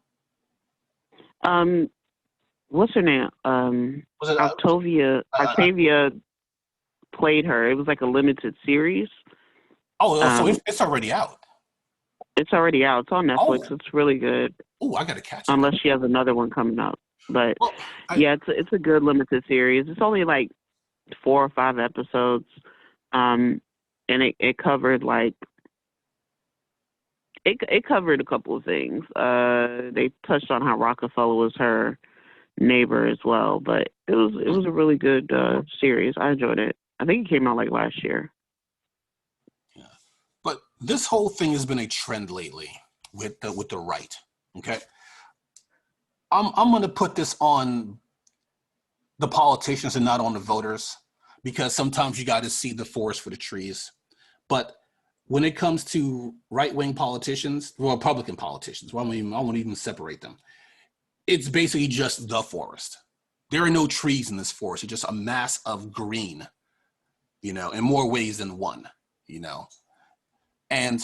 What's her name? Was it Octavia played her. It was like a limited series. So it's already out. It's already out. It's on Netflix. It's really good. Oh, I gotta catch it. Unless she has another one coming up. But it's a good limited series. It's only like 4 or 5 episodes. And it covered like it covered a couple of things. They touched on how Rockefeller was her neighbor as well. But it was a really good series. I enjoyed it. I think it came out like last year. Yeah. But this whole thing has been a trend lately with the right. Okay, I'm going to put this on the politicians and not on the voters because sometimes you got to see the forest for the trees. But when it comes to right-wing politicians, well, Republican politicians, I won't even separate them. It's basically just the forest. There are no trees in this forest. It's just a mass of green, in more ways than one, And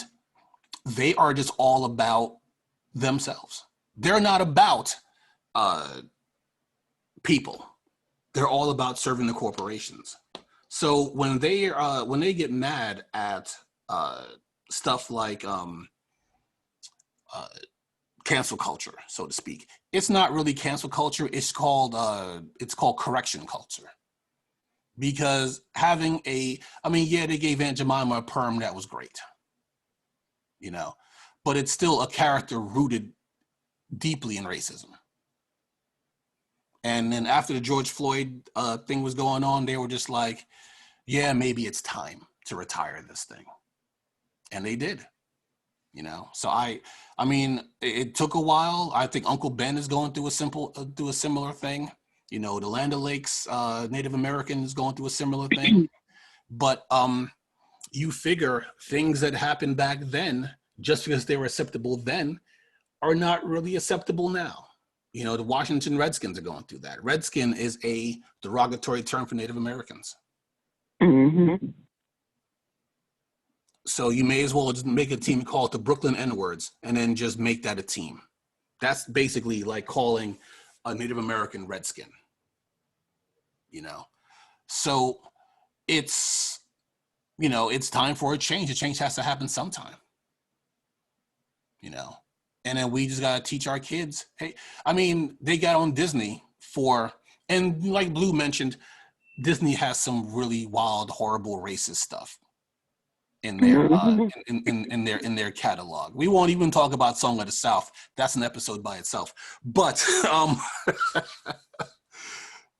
they are just all about themselves. They're not about people. They're all about serving the corporations. So when they get mad at stuff like cancel culture, so to speak, it's not really cancel culture. It's called correction culture. Because having they gave Aunt Jemima a perm that was great, but it's still a character rooted deeply in racism. And then after the George Floyd thing was going on, they were just like, yeah, maybe it's time to retire this thing. And they did, So it took a while. I think Uncle Ben is going through a similar thing. The Land O'Lakes Native American is going through a similar thing. But you figure things that happened back then, just because they were acceptable then, are not really acceptable now. The Washington Redskins are going through that. Redskin is a derogatory term for Native Americans. Mm-hmm. So you may as well just make a team called the Brooklyn N-words and then just make that a team. That's basically like calling a Native American Redskin. So it's time for a change. A change has to happen sometime. And then we just got to teach our kids. Hey, they got on Disney and like Blue mentioned, Disney has some really wild, horrible, racist stuff in their in their catalog. We won't even talk about Song of the South. That's an episode by itself. But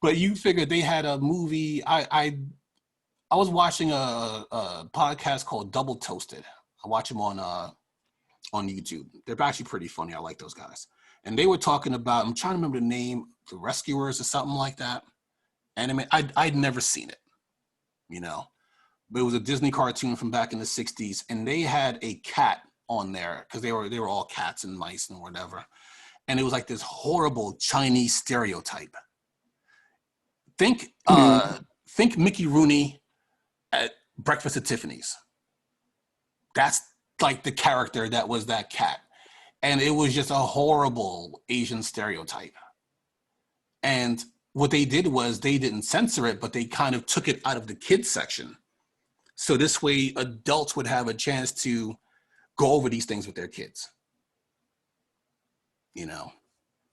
but you figure they had a movie. I was watching a podcast called Double Toasted. I watch them on YouTube. They're actually pretty funny. I like those guys. and they were talking about, I'm trying to remember the name, The Rescuers or something like that. Anime. I'd never seen it, you know, but it was a Disney cartoon from back in the 60s, and they had a cat on there because they were all cats and mice and whatever. And it was like this horrible Chinese stereotype. Think Mickey Rooney at Breakfast at Tiffany's. That's like the character that was that cat. And it was just a horrible Asian stereotype. And what they did was they didn't censor it, but they kind of took it out of the kids section. So this way adults would have a chance to go over these things with their kids, you know,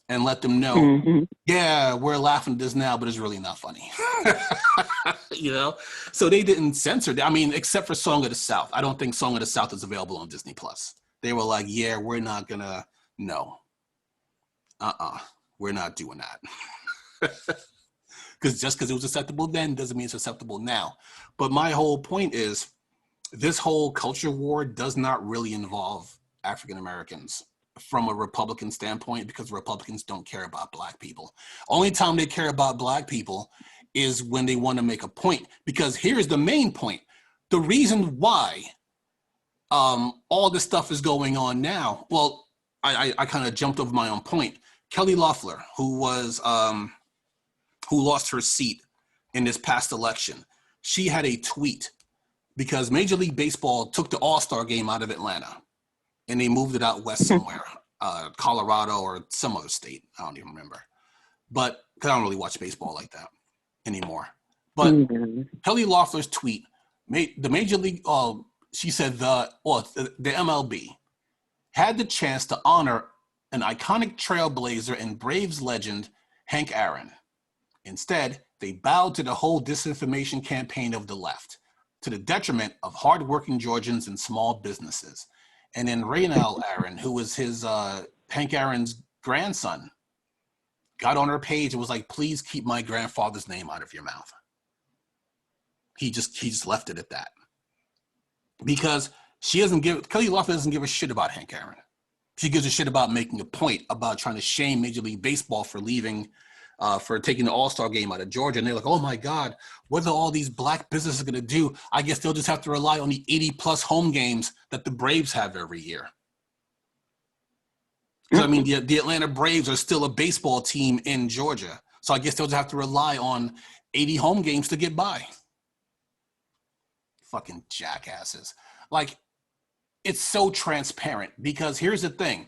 and let them know, yeah, we're laughing at this now, but it's really not funny, you know? So they didn't censor it. I mean, except for Song of the South. I don't think Song of the South is available on Disney+. They were like, yeah, we're not gonna, no. We're not doing that. Because just because it was acceptable then doesn't mean it's acceptable now. But my whole point is, this whole culture war does not really involve African Americans from a Republican standpoint, because Republicans don't care about Black people. Only time they care about Black people is when they want to make a point. Because here's the main point. The reason why all this stuff is going on now, well, I kind of jumped over my own point. Kelly Loeffler, who lost her seat in this past election, she had a tweet because Major League Baseball took the All-Star game out of Atlanta and they moved it out west somewhere, Colorado or some other state. I don't even remember. But because I don't really watch baseball like that anymore. But Kelly Loeffler's tweet made the Major League, she said the MLB had the chance to honor an iconic trailblazer and Braves legend, Hank Aaron. Instead, they bowed to the whole disinformation campaign of the left, to the detriment of hardworking Georgians and small businesses. And then Raynell Aaron, who was his Hank Aaron's grandson, got on her page and was like, please keep my grandfather's name out of your mouth. He just left it at that. Because Kelly Loeffler doesn't give a shit about Hank Aaron. She gives a shit about making a point, about trying to shame Major League Baseball for leaving, for taking the All-Star game out of Georgia. And they're like, oh my God, what are all these Black businesses going to do? I guess they'll just have to rely on the 80 plus home games that the Braves have every year. Because I mean, the Atlanta Braves are still a baseball team in Georgia. So I guess they'll just have to rely on 80 home games to get by. Fucking jackasses. Like, it's so transparent, because here's the thing.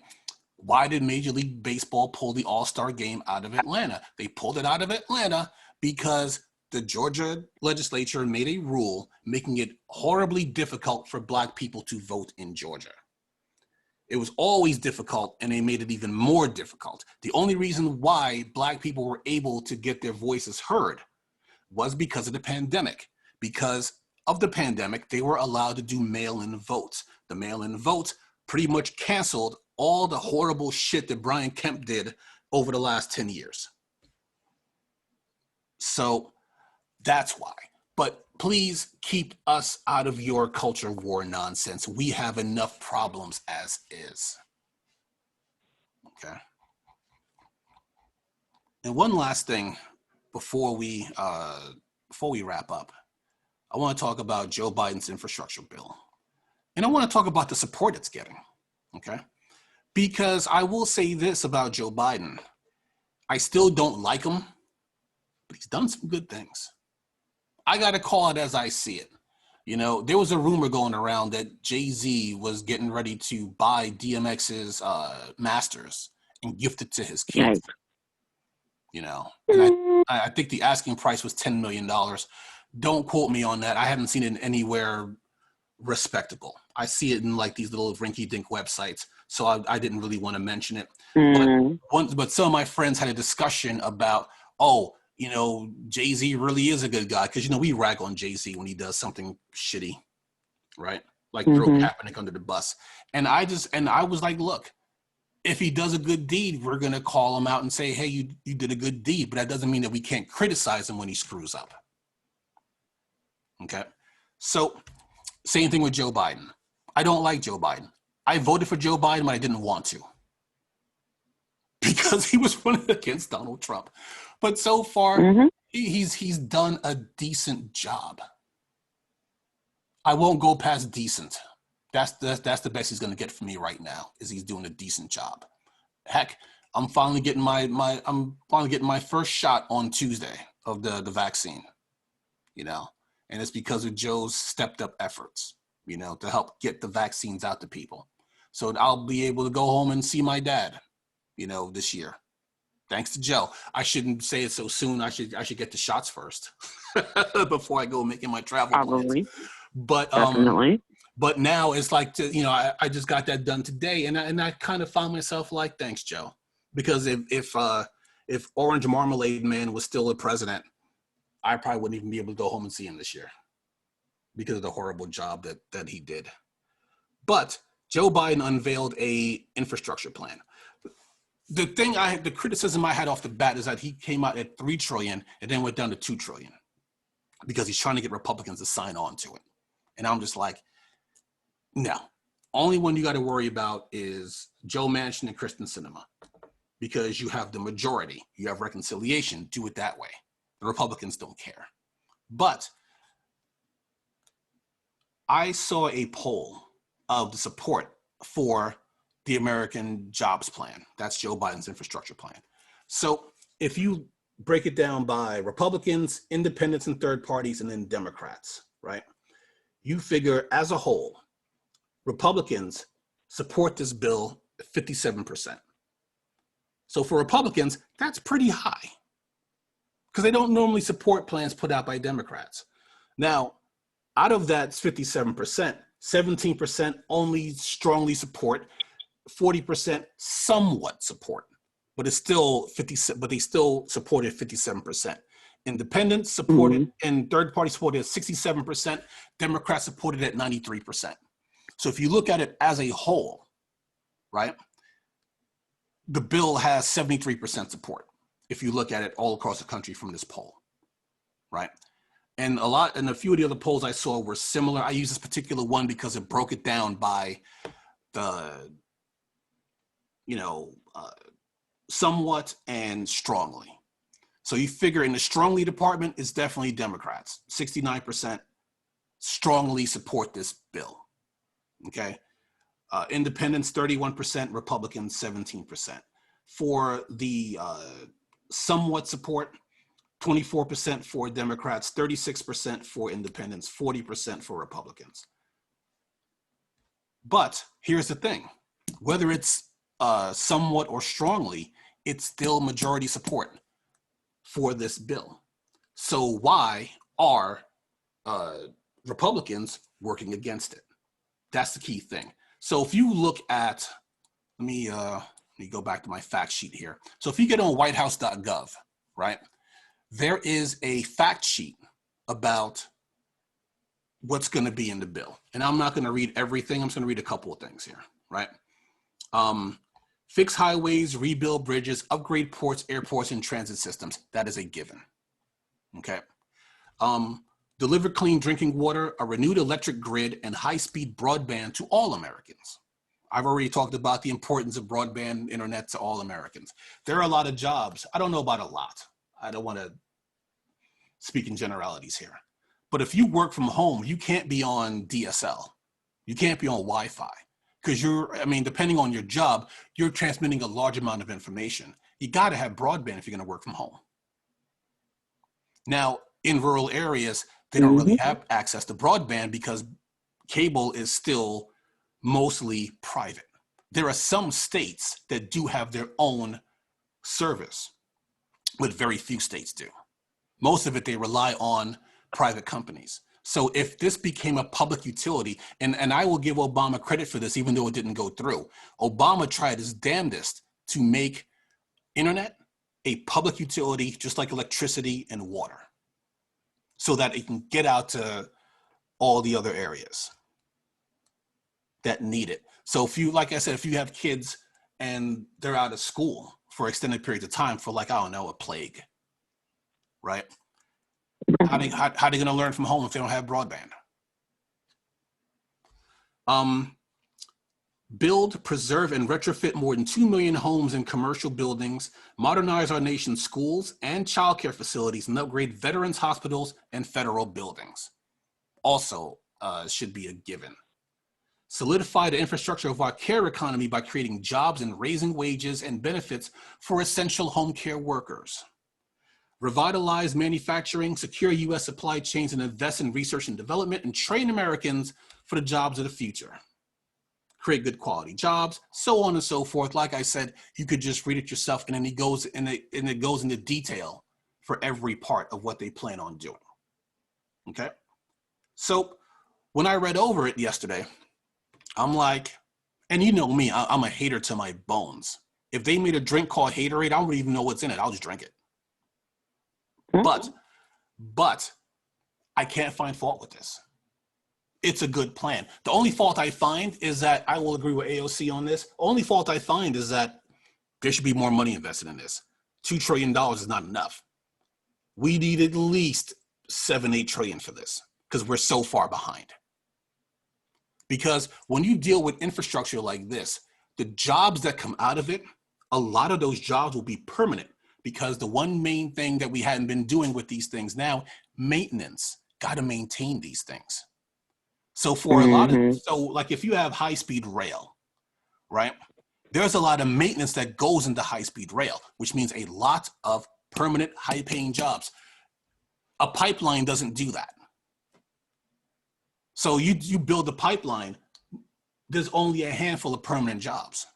Why did Major League Baseball pull the All-Star game out of Atlanta? They pulled it out of Atlanta because the Georgia legislature made a rule making it horribly difficult for Black people to vote in Georgia. It was always difficult, and they made it even more difficult. The only reason why Black people were able to get their voices heard was because of the pandemic. Because of the pandemic, they were allowed to do mail-in votes. The mail-in votes pretty much canceled all the horrible shit that Brian Kemp did over the last 10 years. So that's why. But please keep us out of your culture war nonsense. We have enough problems as is. Okay. And one last thing before we wrap up, I want to talk about Joe Biden's infrastructure bill. And I want to talk about the support it's getting. Okay. Because I will say this about Joe Biden. I still don't like him, but he's done some good things. I got to call it as I see it. You know, there was a rumor going around that Jay-Z was getting ready to buy DMX's masters and gift it to his kids. Yikes. You know, and I think the asking price was $10 million. Don't quote me on that. I haven't seen it anywhere respectable. I see it in like these little rinky-dink websites, so I didn't really want to mention it. But some of my friends had a discussion about, you know, Jay-Z really is a good guy, because, you know, we rag on Jay-Z when he does something shitty, right? Like throw Kaepernick under the bus. And I was like, look, if he does a good deed, we're going to call him out and say, hey, you did a good deed, but that doesn't mean that we can't criticize him when he screws up. Okay? So, same thing with Joe Biden. I don't like Joe Biden. I voted for Joe Biden, but I didn't want to. because he was running against Donald Trump. But so far, Mm-hmm. he's done a decent job. I won't go past decent. That's the best he's going to get from me right now. Is he's doing a decent job. Heck, I'm finally getting my first shot on Tuesday of the vaccine. You know, and it's because of Joe's stepped up efforts. You know, to help get the vaccines out to people. So I'll be able to go home and see my dad. You know, this year. Thanks to Joe. I shouldn't say it so soon. I should get the shots first before I go making my travel plans. Probably. But Definitely. but now it's like I just got that done today, and I kind of found myself like, thanks, Joe, because if Orange Marmalade Man was still a president, I probably wouldn't even be able to go home and see him this year because of the horrible job that he did. But Joe Biden unveiled a infrastructure plan. The criticism I had off the bat is that he came out at $3 trillion and then went down to $2 trillion because he's trying to get Republicans to sign on to it. And I'm just like, no. Only one you got to worry about is Joe Manchin and Kristen Sinema, because you have the majority, you have reconciliation, do it that way. The Republicans don't care. But I saw a poll of the support for the American Jobs Plan. That's Joe Biden's infrastructure plan. So if you break it down by Republicans, independents, and third parties, and then Democrats, right? You figure as a whole, Republicans support this bill 57%. So for Republicans, that's pretty high because they don't normally support plans put out by Democrats. Now, out of that 57%, 17% only strongly support, 40% somewhat support, but it's still 50. But they still supported 57%. Independents supported and third party supported at 67%. Democrats supported at 93%. So if you look at it as a whole, right, the bill has 73% support. If you look at it all across the country from this poll, right? And a few of the other polls I saw were similar. I use this particular one because it broke it down by the, somewhat and strongly. So you figure in the strongly department, it's definitely Democrats. 69% strongly support this bill. Okay. Independents, 31%, Republicans, 17%. For the somewhat support, 24% for Democrats, 36% for independents, 40% for Republicans. But here's the thing, whether it's somewhat or strongly, it's still majority support for this bill. So why are Republicans working against it? That's the key thing. So if you look at, let me go back to my fact sheet here. So if you get on whitehouse.gov, right, there is a fact sheet about what's going to be in the bill. And I'm not going to read everything. I'm just going to read a couple of things here, right? Fix highways, rebuild bridges, upgrade ports, airports, and transit systems. That is a given, okay? Deliver clean drinking water, a renewed electric grid, and high-speed broadband to all Americans. I've already talked about the importance of broadband internet to all Americans. There are a lot of jobs. I don't know about a lot. I don't want to speak in generalities here. But if you work from home, you can't be on DSL. You can't be on Wi-Fi because depending on your job, you're transmitting a large amount of information. You got to have broadband if you're going to work from home. Now, in rural areas, they don't really have access to broadband because cable is still mostly private. There are some states that do have their own service, but very few states do. Most of it, they rely on private companies. So if this became a public utility, and I will give Obama credit for this, even though it didn't go through, Obama tried his damnedest to make internet a public utility, just like electricity and water, so that it can get out to all the other areas that need it. So if you, like I said, if you have kids and they're out of school for extended periods of time for a plague, right? How are they going to learn from home if they don't have broadband? build, preserve, and retrofit more than 2 million homes and commercial buildings, modernize our nation's schools and childcare facilities, and upgrade veterans hospitals and federal buildings. Also should be a given. Solidify the infrastructure of our care economy by creating jobs and raising wages and benefits for essential home care workers. Revitalize manufacturing, secure U.S. supply chains, and invest in research and development and train Americans for the jobs of the future. Create good quality jobs, so on and so forth. Like I said, you could just read it yourself, and then it goes into detail for every part of what they plan on doing. Okay? So when I read over it yesterday, I'm like, and you know me, I'm a hater to my bones. If they made a drink called Haterade, I don't even know what's in it. I'll just drink it. But I can't find fault with this. It's a good plan. The only fault I find is that, I will agree with AOC on this. Only fault I find is that there should be more money invested in this. $2 trillion is not enough. We need at least 7-8 trillion for this because we're so far behind. Because when you deal with infrastructure like this, the jobs that come out of it, a lot of those jobs will be permanent, because the one main thing that we hadn't been doing with these things now, maintenance, got to maintain these things. So for a lot of, so like if you have high-speed rail, right? There's a lot of maintenance that goes into high-speed rail, which means a lot of permanent high-paying jobs. A pipeline doesn't do that. So you build a pipeline, there's only a handful of permanent jobs.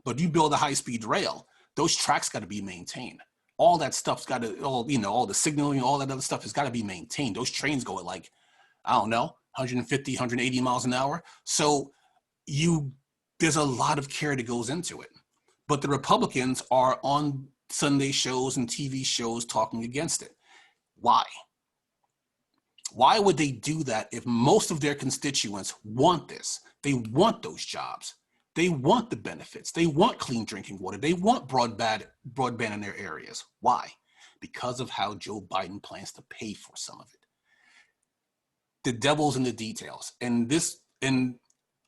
But you build a high-speed rail, those tracks got to be maintained. All that stuff's got to, all the signaling, all that other stuff has got to be maintained. Those trains go at like, I don't know, 150, 180 miles an hour. So there's a lot of care that goes into it. But the Republicans are on Sunday shows and TV shows talking against it. Why? Why would they do that if most of their constituents want this? They want those jobs. They want the benefits. They want clean drinking water. They want broadband in their areas. Why? Because of how Joe Biden plans to pay for some of it. The devil's in the details. And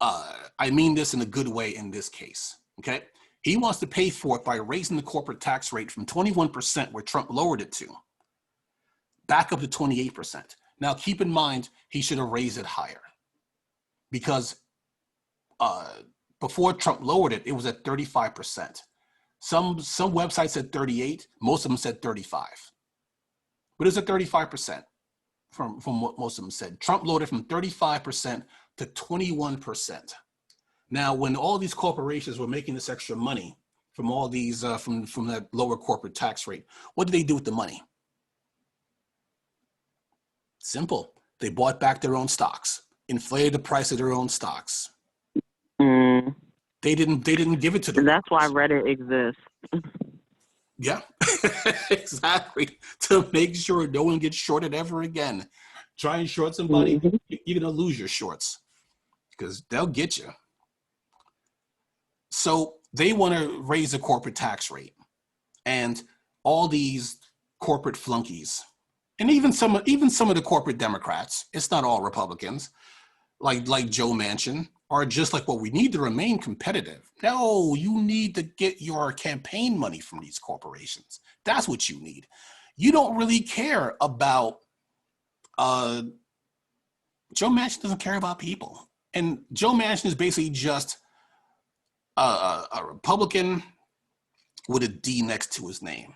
I mean this in a good way in this case, okay? He wants to pay for it by raising the corporate tax rate from 21%, where Trump lowered it to, back up to 28%. Now, keep in mind, he should have raised it higher, because before Trump lowered it, it was at 35%. Some websites said 38, most of them said 35. But it's at 35% from what most of them said. Trump lowered it from 35% to 21%. Now, when all these corporations were making this extra money from all these, from that lower corporate tax rate, what did they do with the money? Simple. They bought back their own stocks, inflated the price of their own stocks. They didn't give it to them. And that's why Reddit exists. Yeah, exactly. To make sure no one gets shorted ever again. Try and short somebody, you're gonna lose your shorts, because they'll get you. So they want to raise the corporate tax rate, and all these corporate flunkies, and even some of the corporate Democrats, it's not all Republicans, like Joe Manchin, are just like, well, we need to remain competitive. No, you need to get your campaign money from these corporations. That's what you need. You don't really care about, Joe Manchin doesn't care about people. And Joe Manchin is basically just a Republican with a D next to his name,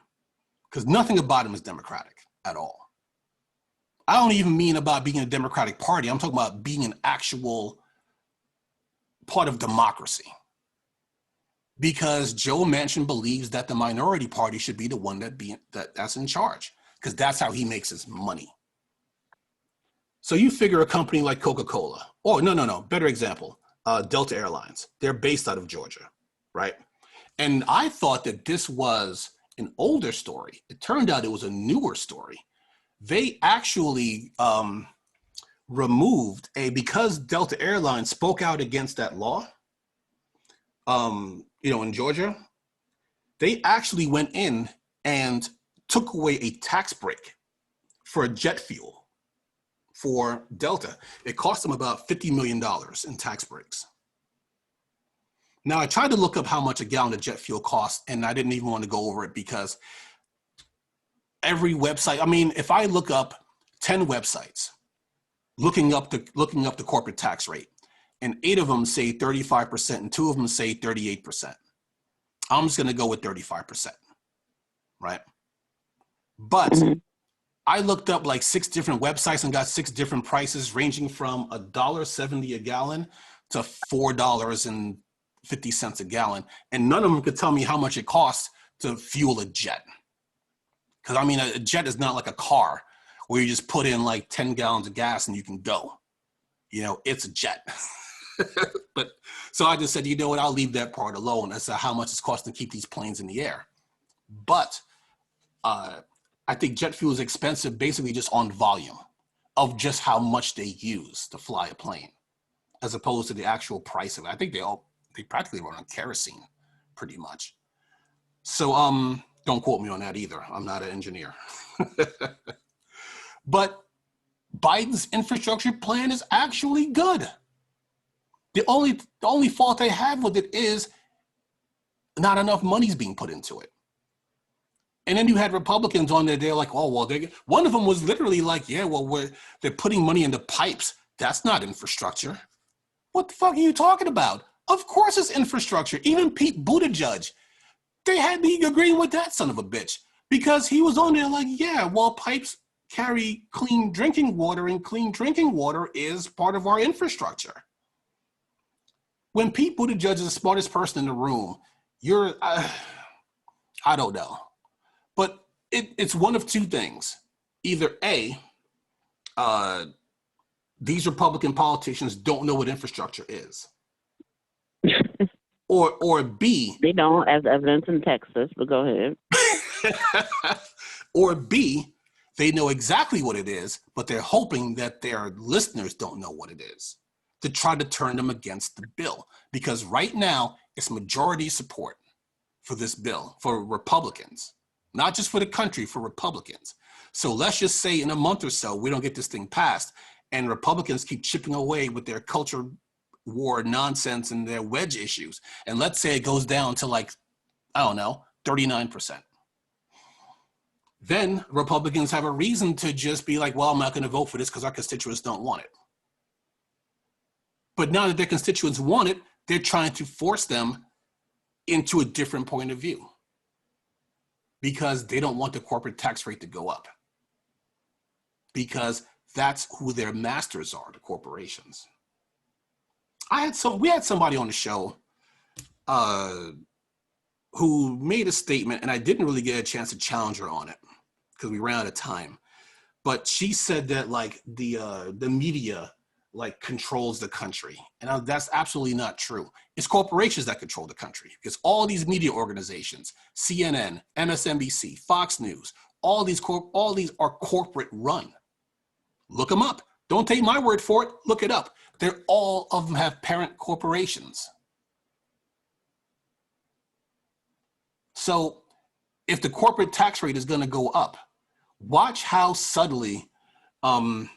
because nothing about him is Democratic at all. I don't even mean about being a Democratic Party. I'm talking about being an actual part of democracy, because Joe Manchin believes that the minority party should be the one that's in charge, because that's how he makes his money. So you figure a company like Coca-Cola, or no, better example, Delta Airlines. They're based out of Georgia, right? And I thought that this was an older story. It turned out it was a newer story. They actually removed because Delta Airlines spoke out against that law, in Georgia, they actually went in and took away a tax break for jet fuel for Delta. It cost them about $50 million in tax breaks. Now, I tried to look up how much a gallon of jet fuel costs, and I didn't even want to go over it because every website, I mean, if I look up 10 websites looking up the corporate tax rate, and 8 of them say 35% and 2 of them say 38%, I'm just going to go with 35%, right? But Mm-hmm. I looked up like 6 different websites and got 6 different prices ranging from $1.70 a gallon to $4.50 a gallon. And none of them could tell me how much it costs to fuel a jet. Because I mean, a jet is not like a car where you just put in like 10 gallons of gas and you can go. You know, it's a jet. But so I just said, you know what, I'll leave that part alone as to how much it's costing to keep these planes in the air. But I think jet fuel is expensive basically just on volume of just how much they use to fly a plane, as opposed to the actual price of it. I think they practically run on kerosene, pretty much. So don't quote me on that either. I'm not an engineer. But Biden's infrastructure plan is actually good. The only fault I have with it is not enough money's being put into it. And then you had Republicans on there, they're like, oh, well, one of them was literally like, yeah, well, they're putting money into pipes. That's not infrastructure. What the fuck are you talking about? Of course it's infrastructure. Even Pete Buttigieg, they had me agreeing with that son of a bitch because he was on there like, yeah, well, pipes carry clean drinking water and clean drinking water is part of our infrastructure. When Pete Buttigieg is the smartest person in the room, I don't know. But it's one of two things. Either A, these Republican politicians don't know what infrastructure is. Or B. They don't, as evidence in Texas, but go ahead. Or B, they know exactly what it is, but they're hoping that their listeners don't know what it is to try to turn them against the bill. Because right now, it's majority support for this bill, for Republicans. Not just for the country, for Republicans. So let's just say in a month or so, we don't get this thing passed, and Republicans keep chipping away with their culture war nonsense and their wedge issues. And let's say it goes down to like, I don't know, 39%. Then Republicans have a reason to just be like, well, I'm not going to vote for this because our constituents don't want it. But now that their constituents want it, they're trying to force them into a different point of view, because they don't want the corporate tax rate to go up, because that's who their masters are, the corporations. We had somebody on the show who made a statement, and I didn't really get a chance to challenge her on it because we ran out of time. But she said that like the media like controls the country, and that's absolutely not true. It's corporations that control the country, because all these media organizations, CNN, MSNBC, Fox News, all these are corporate run. Look them up. Don't take my word for it. Look it up. They're all of them have parent corporations. So if the corporate tax rate is going to go up, watch how subtly CNN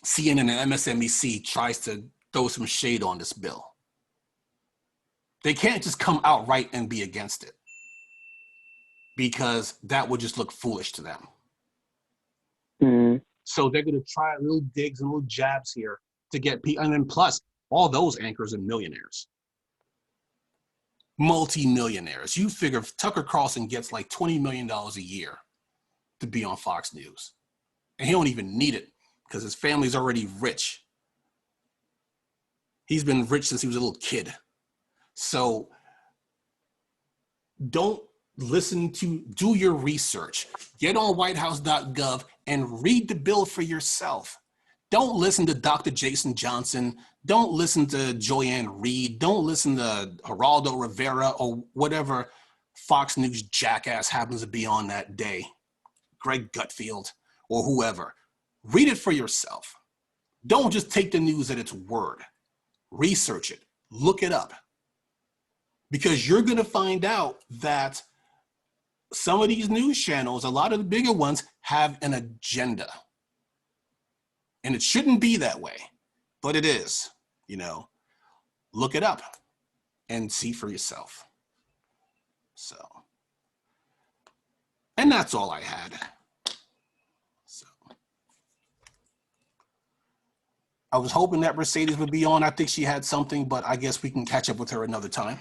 and MSNBC tries to throw some shade on this bill. They can't just come outright and be against it, because that would just look foolish to them. Mm. So they're going to try little digs and little jabs here to get people. And then plus, all those anchors are millionaires. Multi-millionaires. You figure Tucker Carlson gets like $20 million a year to be on Fox News. And he don't even need it because his family's already rich. He's been rich since he was a little kid. So don't do your research. Get on whitehouse.gov and read the bill for yourself. Don't listen to Dr. Jason Johnson. Don't listen to Joanne Reed. Don't listen to Geraldo Rivera or whatever Fox News jackass happens to be on that day, Greg Gutfield or whoever. Read it for yourself. Don't just take the news at its word. Research it. Look it up. Because you're going to find out that some of these news channels, a lot of the bigger ones, have an agenda. And it shouldn't be that way, but it is, Look it up. and see for yourself. So, and that's all I had. So, I was hoping that Mercedes would be on. I think she had something, but I guess we can catch up with her another time.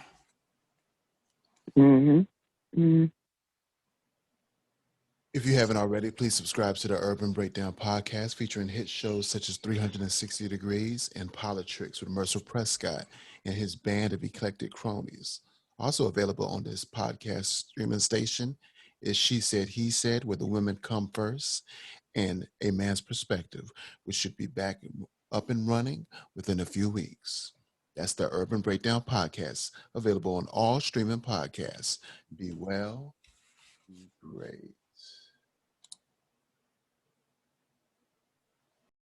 If you haven't already, please subscribe to the Urban Breakdown podcast featuring hit shows such as 360 Degrees and Politics with Mercer Prescott and his band of eclectic cronies. Also available on this podcast streaming station is She Said, He Said, where the women come first, and A Man's Perspective, which should be back up and running within a few weeks. That's the Urban Breakdown podcast, available on all streaming podcasts. Be well, be great.